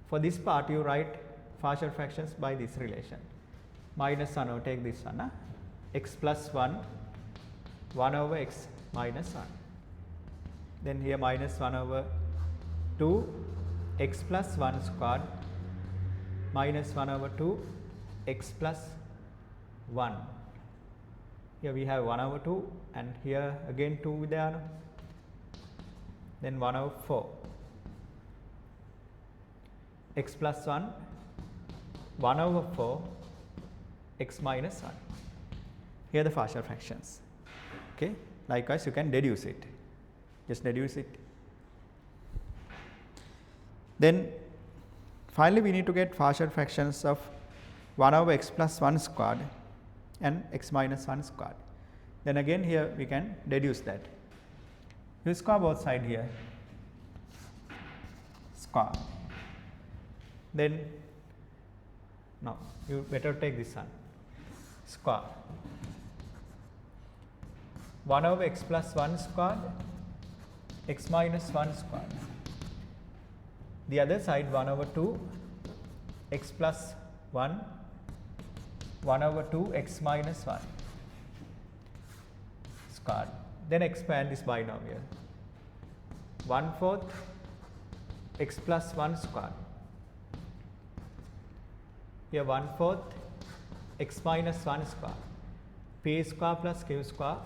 For this part you write partial fractions by this relation. Minus 1 over, take this one, x plus 1, 1 over x minus 1. Then here minus 1 over 2, x plus 1 squared, minus 1 over 2, x plus 1. Here we have 1 over 2 and here again 2 there. Then 1 over 4, x plus 1, 1 over 4, x minus 1. Here the partial fractions. Okay. Likewise, you can deduce it. Just deduce it. Then finally, we need to get partial fractions of 1 over x plus 1 squared and x minus 1 squared. Then again here we can deduce that. You square both sides here, square. Then no, you better take this one, square. 1 over x plus 1 squared, x minus 1 squared. The other side 1 over 2 x plus 1, 1 over 2 x minus 1 squared. Then expand this binomial. 1/4 x plus 1 squared. Here 1/4 x minus 1 squared. P square plus q square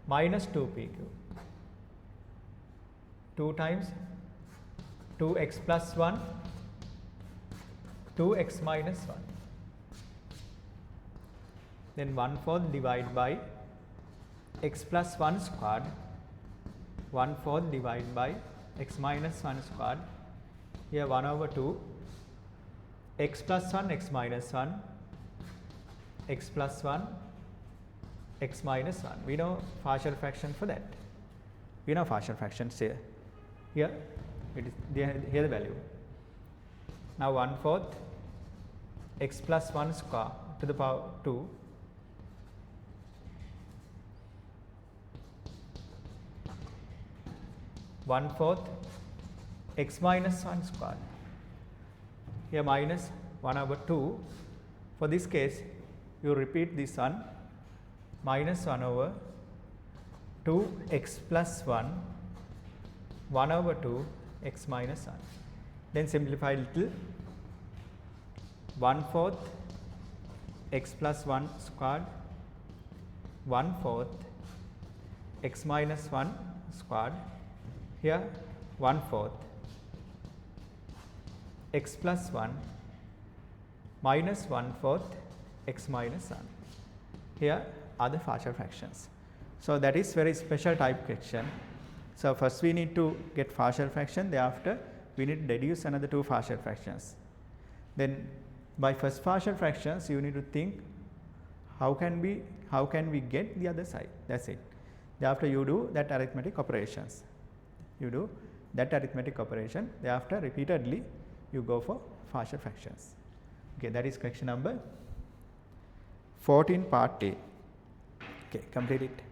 minus 2pq. 2 times 2x plus 1, 2x minus 1. Then 1/4 divided by x plus 1 squared, 1/4 divided by x minus 1 squared. Here 1 over 2 x plus 1 x minus 1, x plus 1 x minus 1. We know partial fraction for that. We know partial fractions here. Here it is here the value. Now 1/4 x plus 1 square to the power 2 1/4 x minus 1 squared. Here minus 1 over 2. For this case, you repeat this one, minus 1 over 2 x plus 1, 1 over 2 x minus 1. Then simplify little, 1/4 x plus 1 squared, 1/4 x minus 1 squared. Here 1/4 x plus 1 minus 1/4 x minus 1. Here are the partial fractions. So that is very special type fraction. So first we need to get partial fraction, thereafter we need to deduce another 2 partial fractions. Then by first partial fractions you need to think how can we get the other side. That's it. Thereafter you do that arithmetic operations. You do that arithmetic operation. Thereafter repeatedly you go for partial fractions. Okay, that is question number 14 part A. Okay, complete it.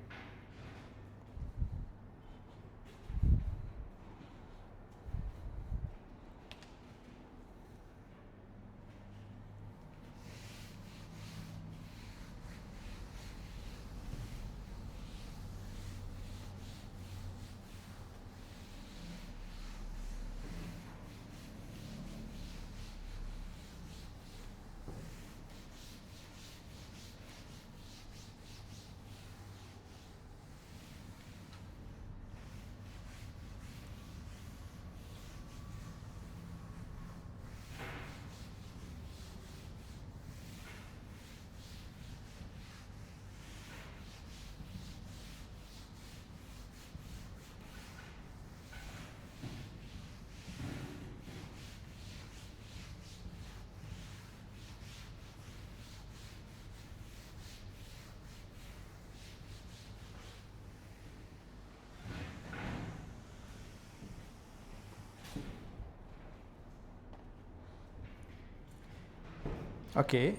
Okay,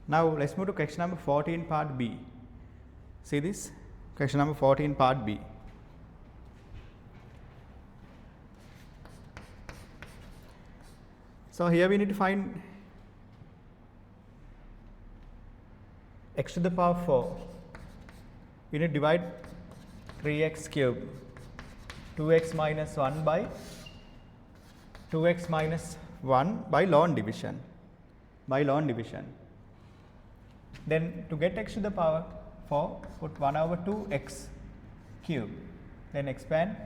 now let's move to question number 14 part B. See this, question number 14 part B. So here we need to find x to the power 4. We need to divide 3x cube, 2x minus 1 by 2x minus 1 by log division. Then to get x to the power 4, put 1 over 2 x cube. Then expand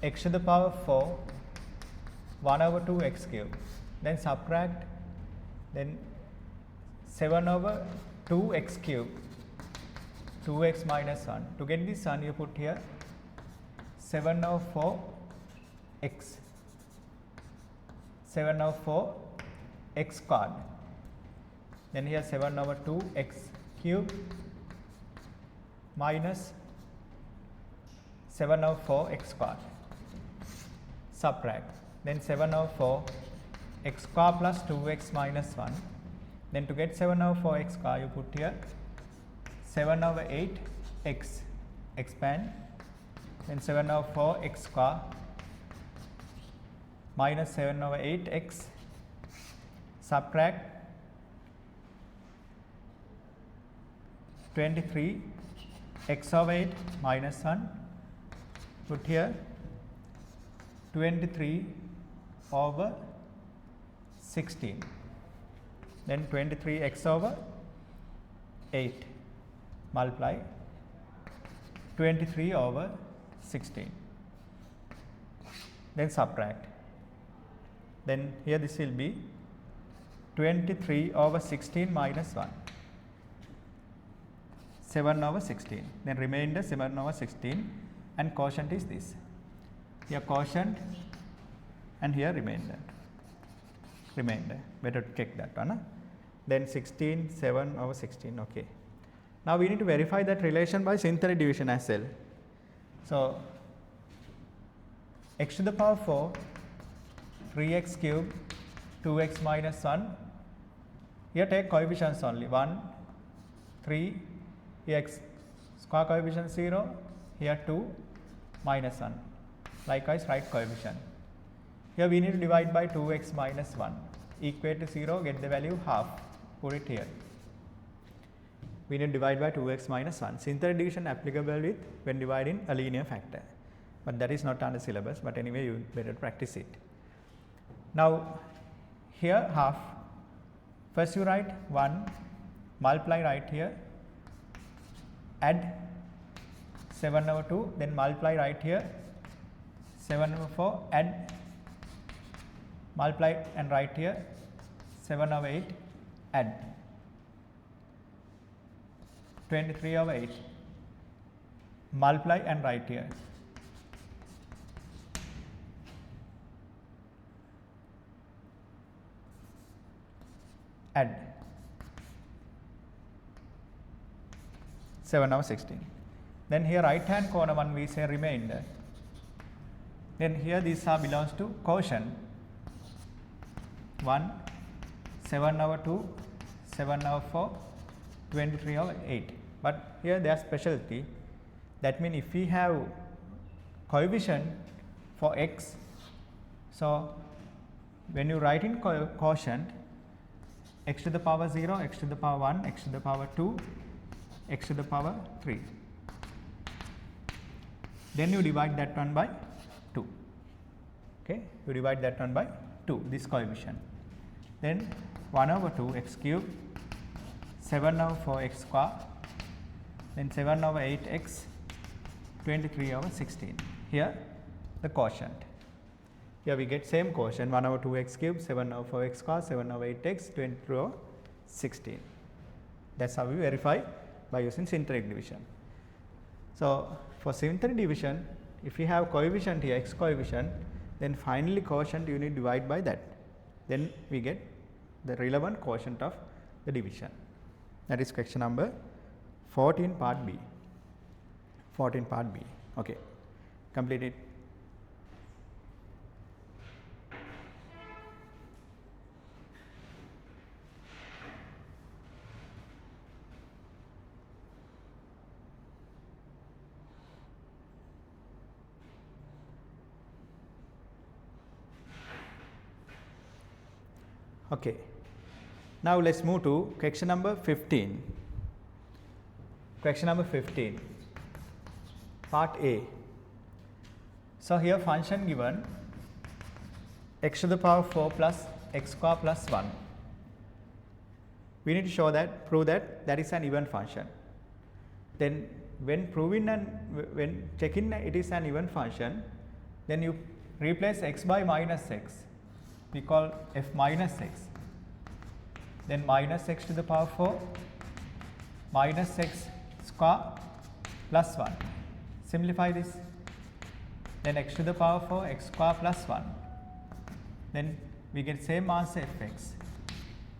x to the power 4, 1 over 2 x cube. Then subtract, then 7 over 2 x cube 2x minus 1. To get this one, you put here 7 over 4x. 7 over 4 x squared. Then here 7 over 2 x cube minus 7 over 4 x squared. Subtract. Then 7 over 4 x squared plus 2x minus 1. Then to get 7 over 4 x squared, you put here 7 over 8 x. Expand. Then 7 over 4 x squared minus 7 over 8 x. Subtract 23 x over 8 minus 1. Put here 23 over 16. Then 23 x over 8 multiply 23 over 16. Then subtract. Then here this will be 23 over 16 minus 1. 7 over 16. Then remainder 7 over 16 and quotient is this. Here quotient and here remainder. Remainder. Better to check that one. Huh? Then 16, 7 over 16. Okay. Now we need to verify that relation by synthetic division as well. So x to the power 4, 3x cube, 2x minus 1. Here take coefficients only 1, 3, here x square coefficient 0, here 2, minus 1. Likewise write coefficient. Here we need to divide by 2x minus 1. Equate to 0, get the value half. Put it here. We need to divide by 2x minus 1. Synthetic division applicable with when dividing a linear factor. But that is not under syllabus, but anyway you better practice it. Now here half. First you write 1, multiply right here, add 7 over 2, then multiply right here, 7 over 4, add, multiply and right here, 7 over 8, add, 23 over 8, multiply and right here, add 7 over 16. Then here right hand corner one we say remainder. Then here these are belongs to quotient. 1, 7 over 2, 7 over 4, 23 over 8. But here there are specialty. That means if we have coefficient for x, so when you write in quotient, x to the power 0, x to the power 1, x to the power 2, x to the power 3. Then you divide that one by 2. Okay, you divide that one by 2, this coefficient. Then 1 over 2 x cube, 7 over 4 x square, then 7 over 8 x, 23 over 16. Here the quotient. Here we get same quotient 1 over 2 x cube, 7 over 4 x square, 7 over 8 x, 23 over 16. That's how we verify by using synthetic division. So for synthetic division, if you have coefficient here, x coefficient, then finally quotient you need to divide by that. Then we get the relevant quotient of the division. That is question number 14 part B. 14 part B. Okay, complete it. Okay, now let's move to question number 15. Question number 15, part A. So here function given x to the power 4 plus x square plus 1. We need to show that, prove that that is an even function. Then when proving and when checking it is an even function, then you replace x by minus x. We call f minus x. Then minus x to the power 4 minus x square plus 1. Simplify this. Then x to the power 4 x square plus 1. Then we get same answer fx.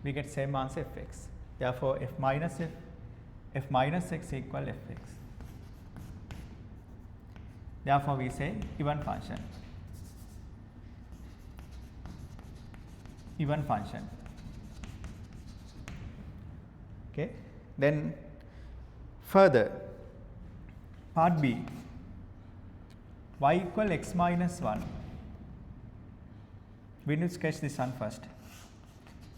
We get same answer fx. Therefore, f minus x equal fx. Therefore, we say even function. Even function. Okay. Then further, part B, y equal x minus 1. We need to sketch this one first.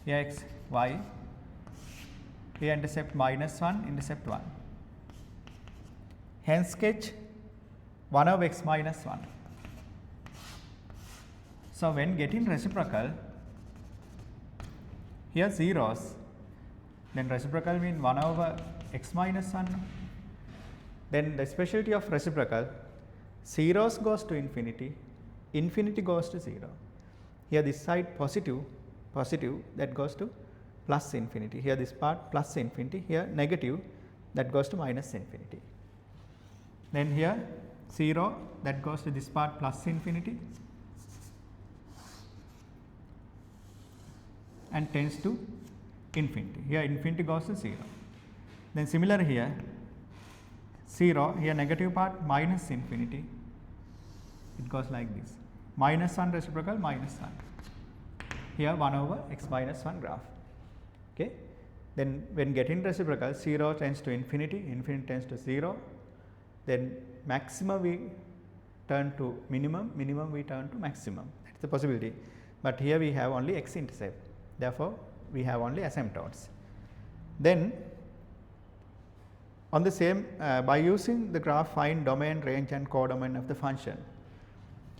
Here x, y, here intercept minus 1, intercept 1. Hence sketch 1 over x minus 1. So when getting reciprocal, here zeros, then reciprocal means 1 over x minus 1. Then the specialty of reciprocal, zeros goes to infinity, infinity goes to 0. Here this side positive, that goes to plus infinity. Here this part plus infinity, here negative, that goes to minus infinity. Then here 0, that goes to this part plus infinity and tends to infinity. Here infinity goes to 0. Then similar here 0, here negative part minus infinity, it goes like this. Minus 1 reciprocal minus 1. Here 1 over x minus 1 graph. Okay. Then when getting reciprocal, 0 tends to infinity, infinity tends to 0. Then maximum we turn to minimum, minimum we turn to maximum. That's the possibility. But here we have only x intercept. Therefore, we have only asymptotes. Then on the same, by using the graph, find domain, range and codomain of the function.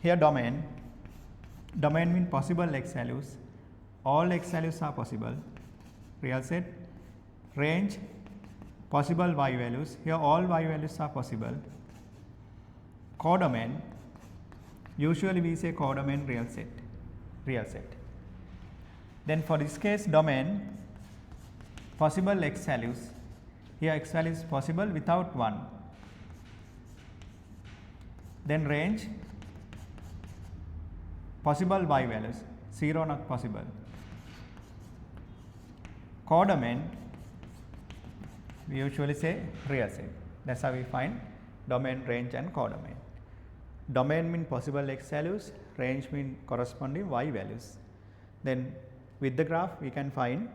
Here domain means possible x values. All x values are possible, real set. Range, possible y values. Here all y values are possible. Codomain, usually we say codomain real set. Then for this case domain, possible x values. Here x value is possible without 1. Then range, possible y values, 0 not possible. Codomain, we usually say real set. That's how we find domain, range and codomain. Domain means possible x values, range means corresponding y values. Then with the graph we can find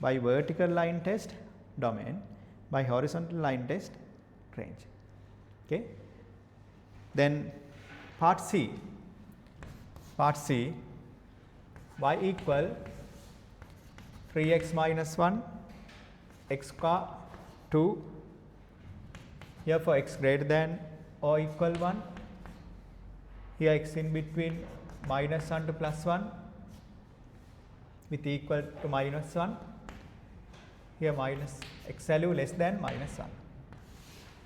by vertical line test domain, by horizontal line test range. Okay. Then part C, y equal 3x minus 1 x square 2. Here for x greater than or equal 1, here x in between minus 1 to plus 1 with equal to minus 1. Here minus x value less than minus 1.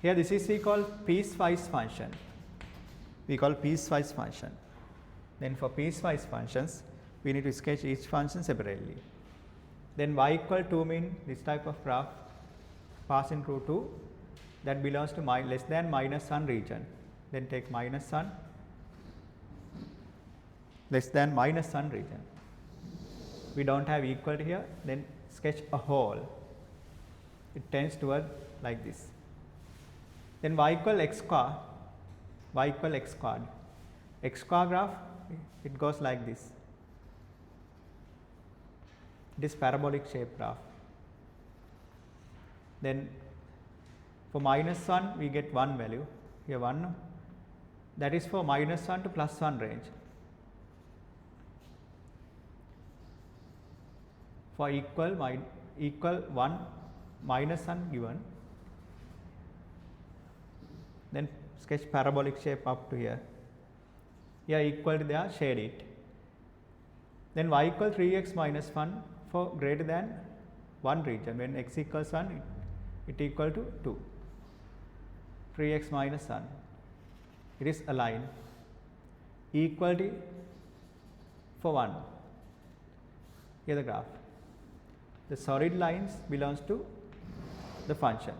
Here this is we call piecewise function. Then for piecewise functions, we need to sketch each function separately. Then y equal 2 mean this type of graph passing through 2 that belongs to less than minus 1 region. Then take minus 1, less than minus 1 region. We don't have equal to here, then sketch a hole. It tends toward like this. Then y equal x square, x square graph, it goes like this. It is parabolic shape graph. Then for minus 1 we get 1 value, here 1, that is for minus 1 to plus 1 range. For equal 1 minus 1 given, then sketch parabolic shape up to here. Here equal to there, shade it. Then y equal 3x minus 1 for greater than 1 region. When x equals 1, it equal to 2. 3x minus 1. It is aligned. Equality for 1. Here the graph. The solid lines belongs to the function.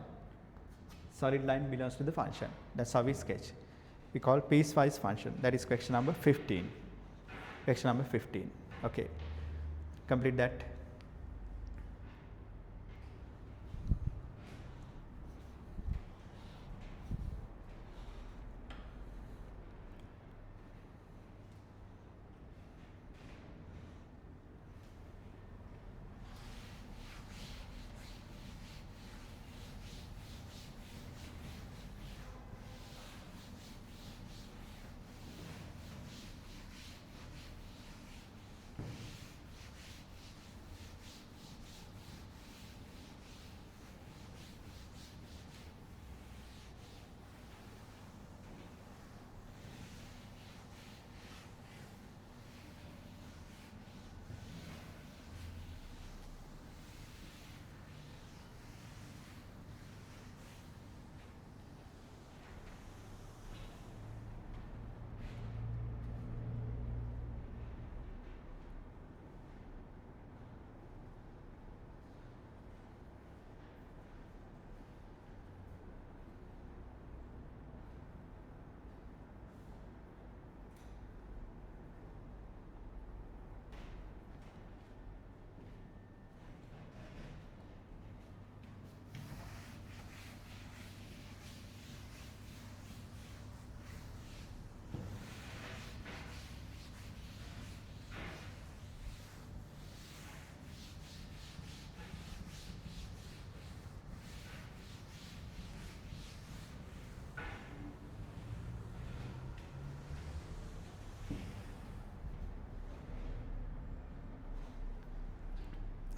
solid line belongs to the function. That's how we sketch. We call piecewise function. That is question number 15. Question number 15. Okay. Complete that.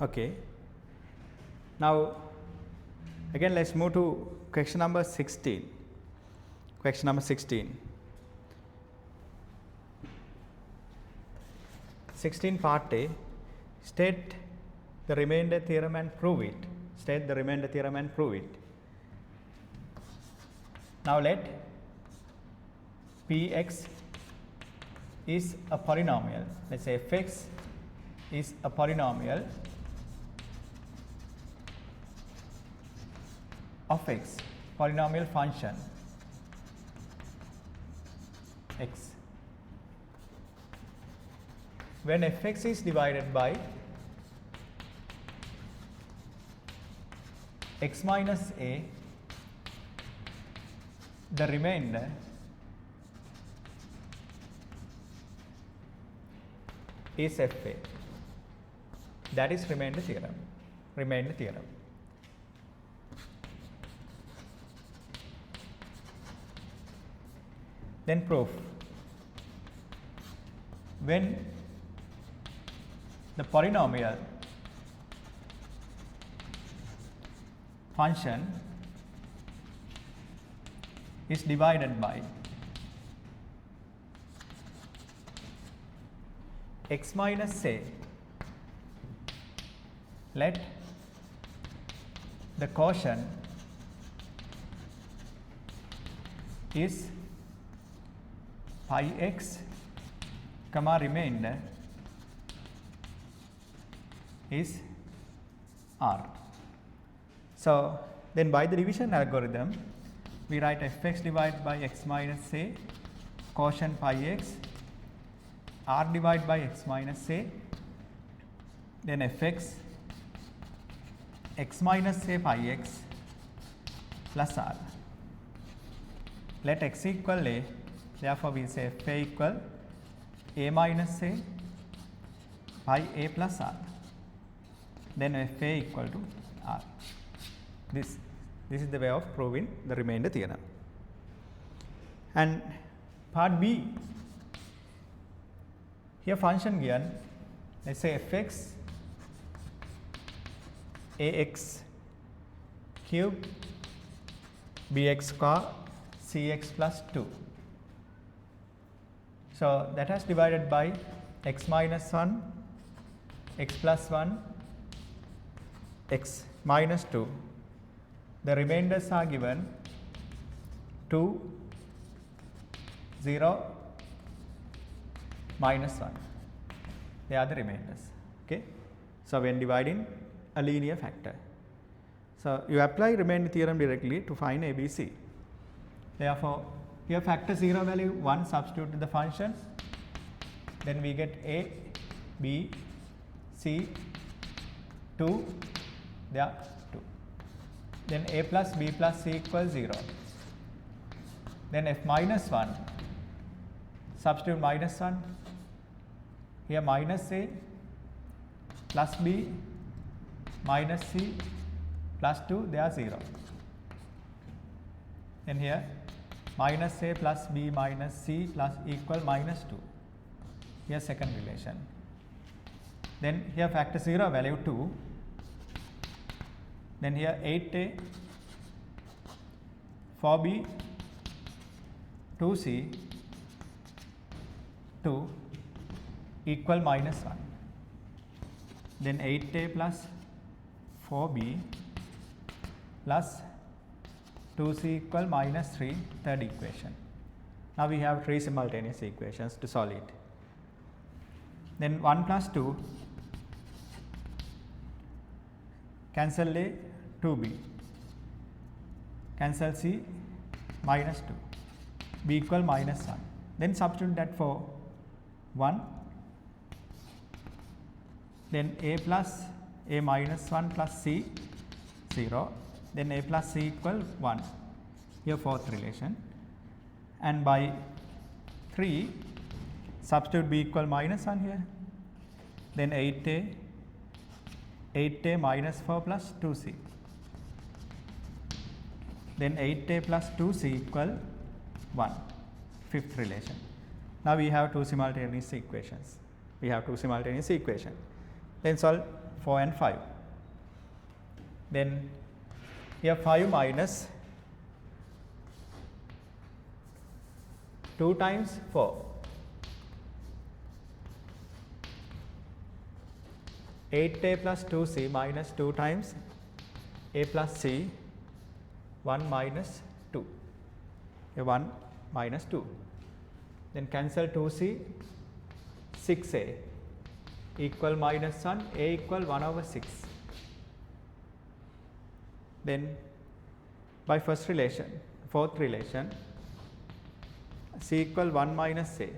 Okay. Now, again let's move to question number 16. Question number 16. 16 part A. State the remainder theorem and prove it. State the remainder theorem and prove it. Now let Px is a polynomial. Let's say Fx is a polynomial of x, polynomial function x. When fx is divided by x minus a, the remainder is fa. That is remainder theorem. Remainder theorem. Then proof. When the polynomial function is divided by x minus a, let the quotient is pi x comma remainder is r. So then by the division algorithm we write fx divided by x minus a quotient pi x, r divided by x minus a, then fx x minus a pi x plus r. Let x equal a, therefore we say fa equal a minus a pi a plus r, then fa equal to r. This is the way of proving the remainder theorem. And part B, here function given, let's say fx ax cube bx square cx plus 2. So that has divided by x minus 1, x plus 1, x minus 2. The remainders are given 2, 0, minus 1. They are the remainders. Okay. So when dividing a linear factor. So you apply remainder theorem directly to find ABC. Therefore, here factor 0 value 1 substitute in the function, then we get A, B, C, 2, there 2. Then A plus B plus C equals 0. Then F minus 1, substitute minus 1, here minus A plus B minus C plus 2, they are 0. Then here minus A plus B minus C plus equal minus 2. Here second relation. Then here factor 0 value 2. Then here 8A, 4B, 2C, 2 equal minus 1. Then 8A plus 4B plus 2C equal minus 3, third equation. Now we have 3 simultaneous equations to solve it. Then 1 plus 2, cancel A, 2B, cancel C, minus 2, B equal minus 1. Then substitute that for 1, then A plus A minus 1 plus C, 0, then A plus C equal 1, here fourth relation, and by 3 substitute B equal minus 1 here, then 8A minus 4 plus 2C, then 8A plus 2C equal 1, fifth relation. Now we have 2 simultaneous equations. Then solve 4 and 5. Then here 5 minus 2 times 4, 8A plus 2C minus 2 times A plus C, 1 minus 2, here 1 minus 2. Then cancel 2C, 6A equal minus 1, A equal 1 over 6. Then by first relation, fourth relation, C equal 1 minus A,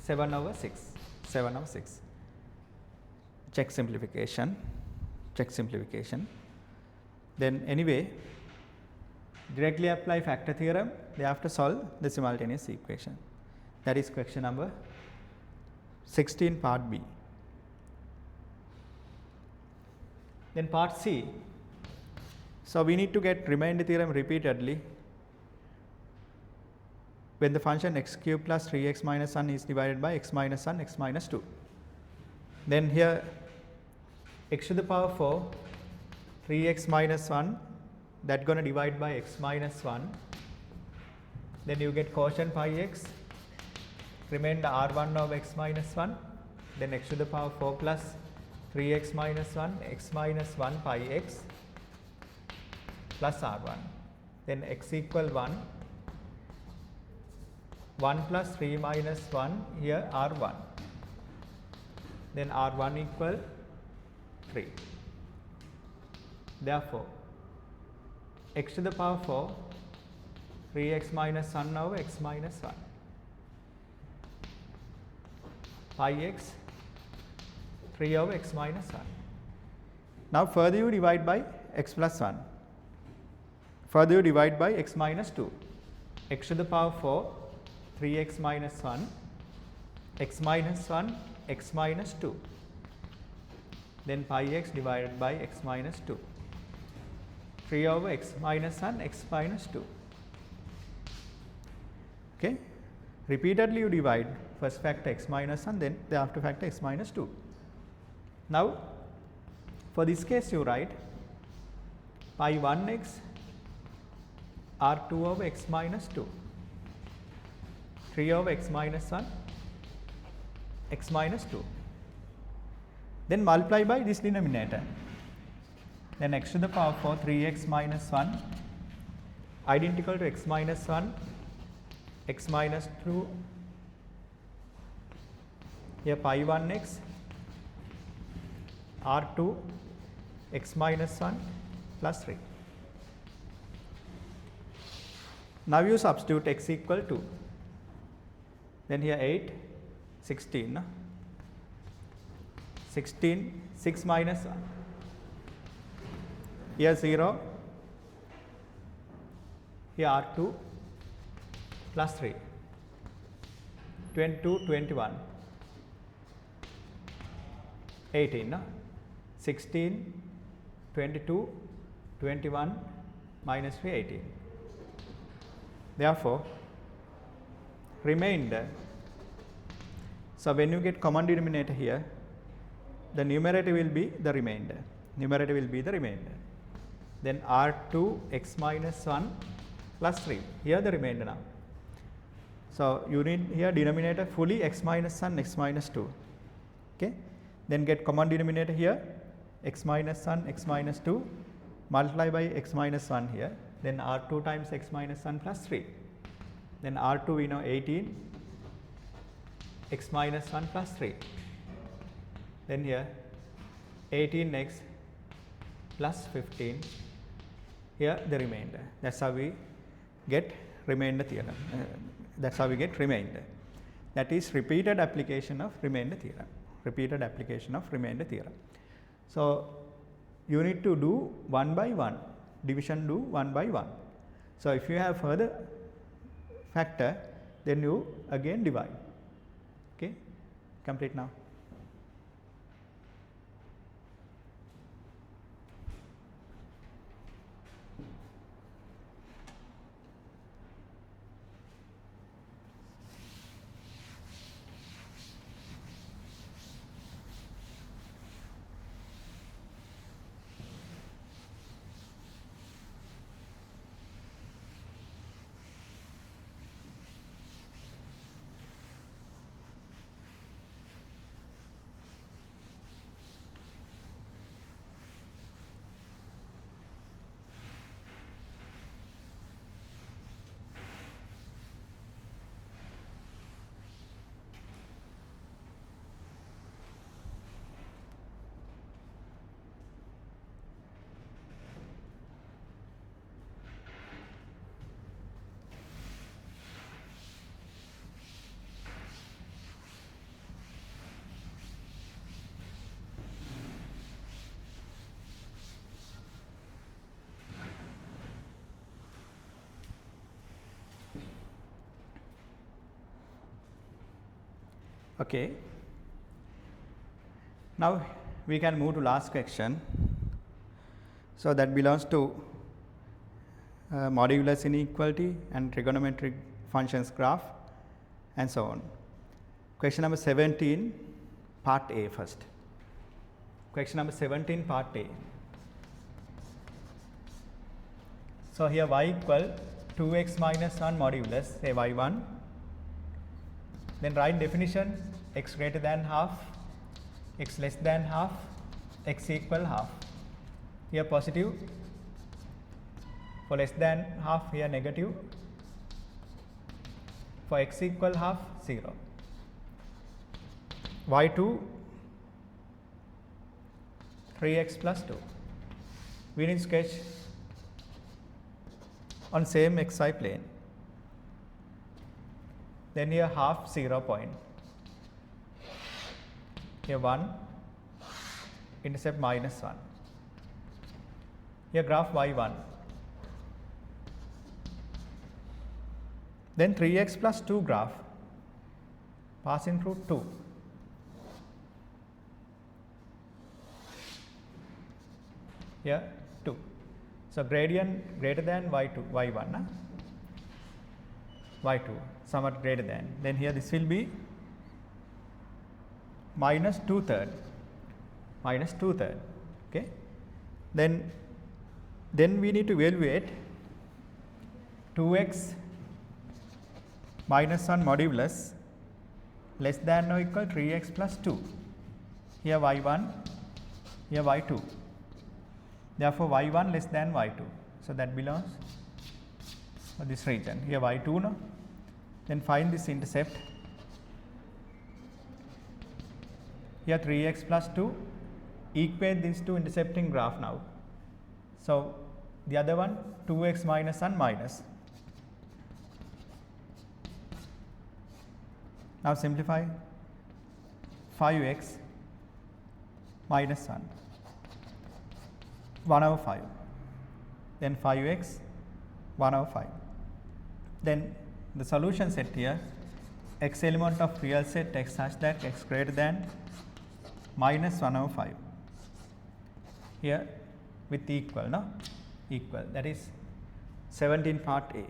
7 over 6. Check simplification. Then anyway, directly apply factor theorem, thereafter solve the simultaneous equation. That is question number 16, part B. Then part C. So we need to get remainder theorem repeatedly when the function x cube plus 3x minus 1 is divided by x minus 1, x minus 2. Then here x to the power 4, 3x minus 1, that going to divide by x minus 1. Then you get quotient pi x, remainder r1 of x minus 1, then x to the power 4 plus 3x minus 1, x minus 1 pi x plus r1. Then x equal 1, 1 plus 3 minus 1, here r1. Then r1 equal 3. Therefore, x to the power 4, 3x minus 1 over x minus 1, pi x, 3 over x minus 1. Now further you divide by x plus 1. Further you divide by x minus 2. X to the power 4, 3x minus 1, x minus 1, x minus 2. Then pi x divided by x minus 2. 3 over x minus 1, x minus 2. Okay. Repeatedly you divide, first factor x minus 1, then thereafter factor x minus 2. Now for this case you write pi 1x r2 over x minus 2, 3 over x minus 1, x minus 2. Then multiply by this denominator. Then x to the power 4, 3x minus 1, identical to x minus 1, x minus 2, here pi 1x, r2 x minus 1 plus 3. Now you substitute x equal to, then here 8, 16, no? 16, 6 minus 1, here 0, here R2 plus 3, 22, 21, 18, no? 16, 22, 21 minus 3, 18. Therefore, remainder, so when you get common denominator here, the numerator will be the remainder. Numerator will be the remainder. Then R2 x minus 1 plus 3. Here the remainder now. So you need here denominator fully x minus 1, x minus 2. Okay. Then get common denominator here, x minus 1, x minus 2, multiply by x minus 1 here. Then R2 times x minus 1 plus 3. Then R2 we know 18, x minus 1 plus 3. Then here 18x plus 15, here the remainder. That's how we get remainder theorem. That's how we get remainder. That is repeated application of remainder theorem. Repeated application of remainder theorem. So you need to do one by one. Division do one by one. So if you have further factor, then you again divide. Okay, complete now. Okay. Now we can move to last question. So that belongs to modulus inequality and trigonometric functions graph and so on. Question number 17, part A first. Question number 17, part A. So here y equal 2x minus 1 modulus, say y1. Then write definition, x greater than half, x less than half, x equal half. Here positive, for less than half here negative, for x equal half 0. y2 3x plus 2. We need to sketch on same xy plane. Then here half 0 point. Here 1, intercept minus 1. Here graph y1. Then 3x plus 2 graph passing through 2. Here 2. So gradient greater than y2, y1. Nah? y2 somewhat greater than. Then here this will be minus 2/3. Minus 2/3. Okay. Then we need to evaluate 2x minus 1 modulus less than or equal 3x plus 2. Here y1, here y2. Therefore y1 less than y2. So that belongs to this region. Here y2 no. Then find this intercept. Here 3x plus 2 equate these two intercepting graph now. So the other one 2x minus 1 minus. Now simplify 5x minus 1 over 5, then 5x 1 over 5. Then the solution set here, x element of real set x such that x greater than minus 1 over 5. Here with equal, no? Equal, that is 17 part A.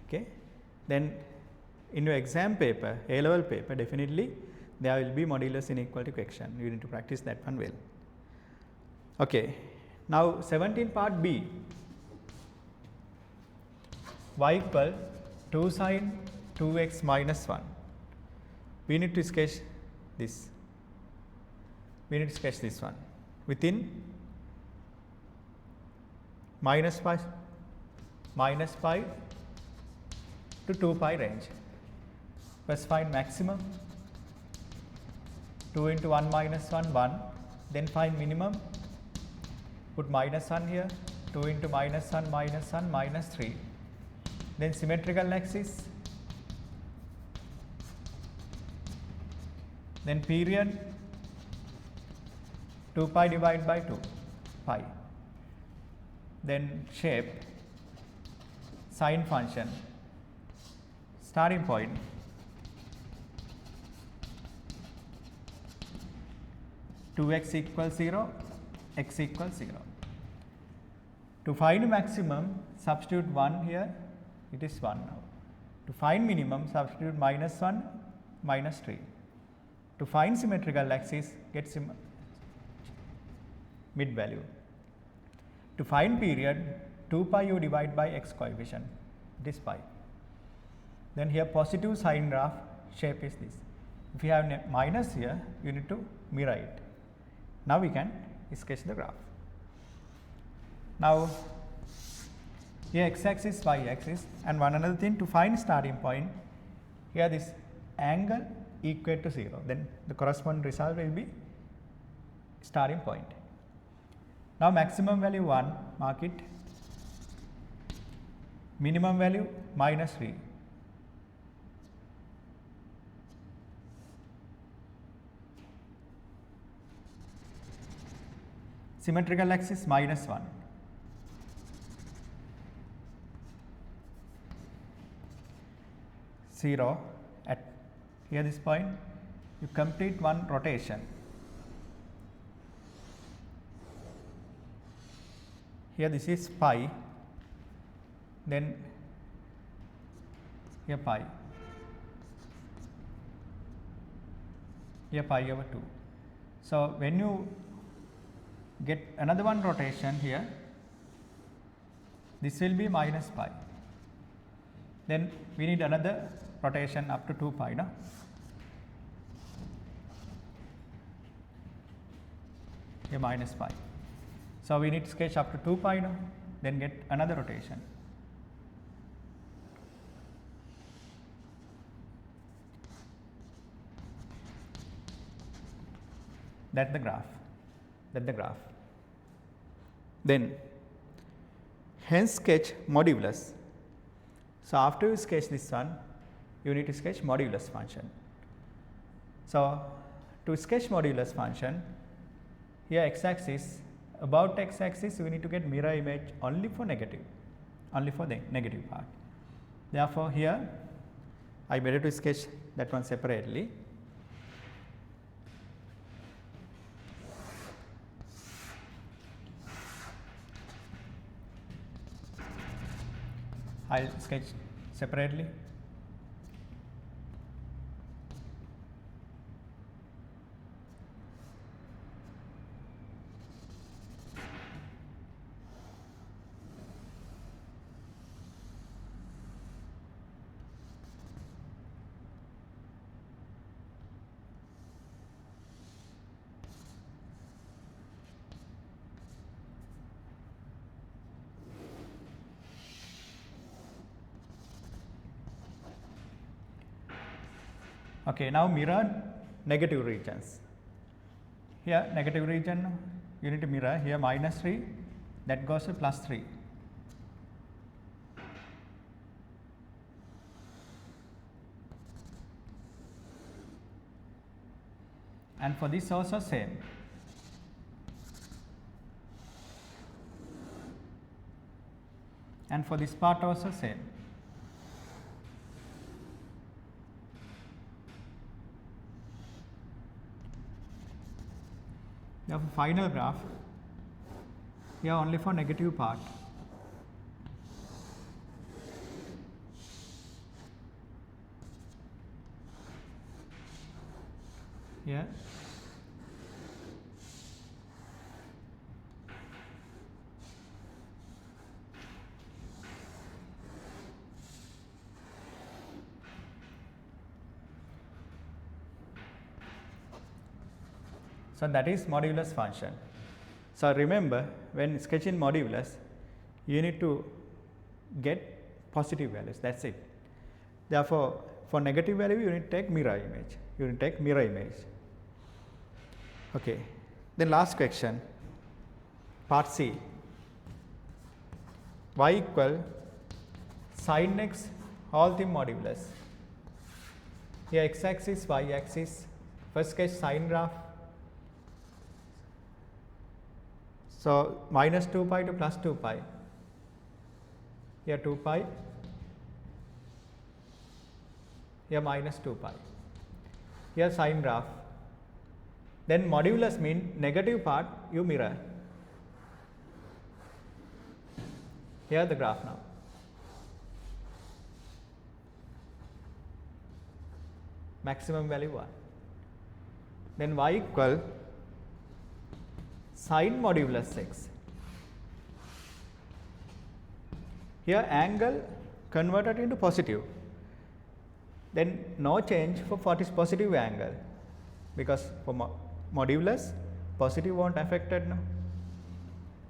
Okay. Then in your exam paper, A-level paper, definitely there will be modulus inequality question. You need to practice that one well. Okay. Now 17 part B, y equal 2 sine 2x minus 1. We need to sketch this. We need to sketch this one within minus pi to 2 pi range. First find maximum, 2 into 1 minus 1, 1. Then find minimum, put minus 1 here, 2 into minus 1 minus 1 minus 3. Then symmetrical axis, then period 2 pi divided by 2 pi. Then shape, sine function, starting point, two x equals 0, x equals 0. To find maximum, substitute 1 here, it is 1 now. To find minimum, substitute minus 1, minus 3. To find symmetrical axis, get mid value. To find period, 2 pi you divide by x coefficient, it is pi. Then here positive sine graph shape is this. If you have minus here, you need to mirror it. Now we can sketch the graph. Now here x axis, y axis, and one another thing, to find starting point, here this angle equate to 0, then the corresponding result will be starting point. Now maximum value 1, mark it, minimum value minus 3. Symmetrical axis minus 1. Zero at here this point, you complete one rotation. Here this is pi, then here pi, here pi over 2. So when you get another one rotation here, this will be minus pi. Then we need another rotation up to 2 pi, no? Here minus pi. So we need to sketch up to 2 pi now, then get another rotation. That's the graph. That's the graph. Then hence sketch modulus. So after you sketch this one, you need to sketch modulus function. So to sketch modulus function, here x axis, about x axis we need to get mirror image only for negative, only for the negative part. Therefore here I better to sketch that one separately. I'll sketch separately. Okay, now mirror negative regions. Here negative region you need to mirror. Here minus 3, that goes to plus 3. And for this also same. And for this part also same. Now for final graph, here only for negative part. Here so that is modulus function. So remember, when sketching modulus, you need to get positive values, that's it. Therefore, for negative value you need to take mirror image. You need to take mirror image. Okay. Then last question, part C. Y equal sin x whole thing modulus. Here x axis, y axis. First sketch sine graph. So minus 2 pi to plus 2 pi. Here 2 pi. Here minus 2 pi. Here sine graph. Then modulus mean negative part you mirror. Here the graph now. Maximum value 1. Then y equal sin modulus x. Here angle converted into positive. Then no change for positive angle, because for modulus positive won't affected now.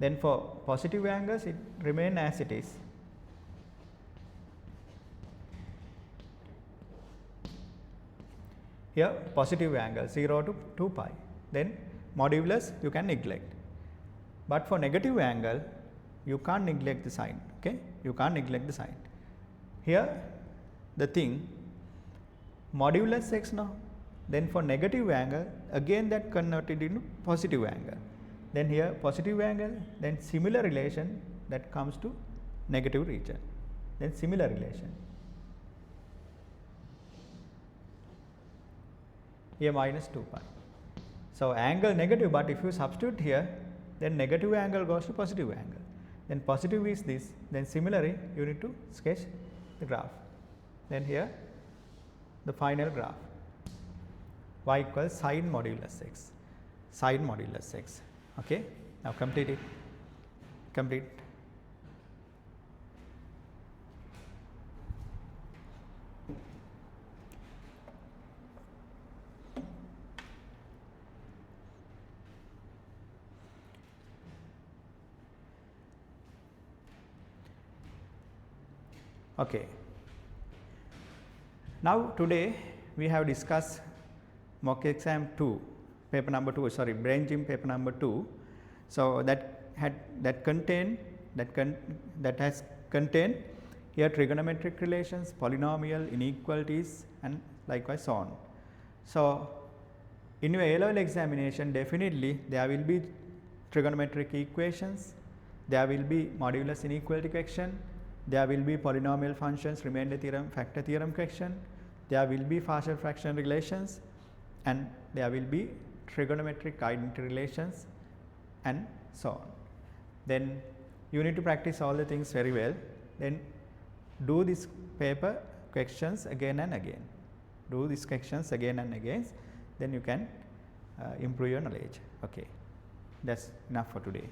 Then for positive angles it remain as it is. Here positive angle 0 to 2 pi. Then modulus you can neglect. But for negative angle you can't neglect the sign. Okay, you can't neglect the sign. Here the thing modulus x now. Then for negative angle again that converted into positive angle. Then here positive angle, then similar relation that comes to negative region. Then similar relation. Here minus 2 pi. So angle negative, but if you substitute here, then negative angle goes to positive angle. Then positive is this. Then similarly you need to sketch the graph. Then here the final graph. Y equals sin modulus x. Sin modulus x. Okay. Now complete it. Complete. Okay. Now today we have discussed mock exam 2, paper number 2, sorry, BrainGYM paper number 2. So that has contained here trigonometric relations, polynomial, inequalities, and likewise so on. So in your A-level examination, definitely there will be trigonometric equations, there will be modulus inequality question, there will be polynomial functions, remainder theorem, factor theorem question, there will be partial fraction relations, and there will be trigonometric identity relations, and so on. Then you need to practice all the things very well. Then do this paper questions again and again. Do these questions again and again. Then you can improve your knowledge. Okay, that's enough for today.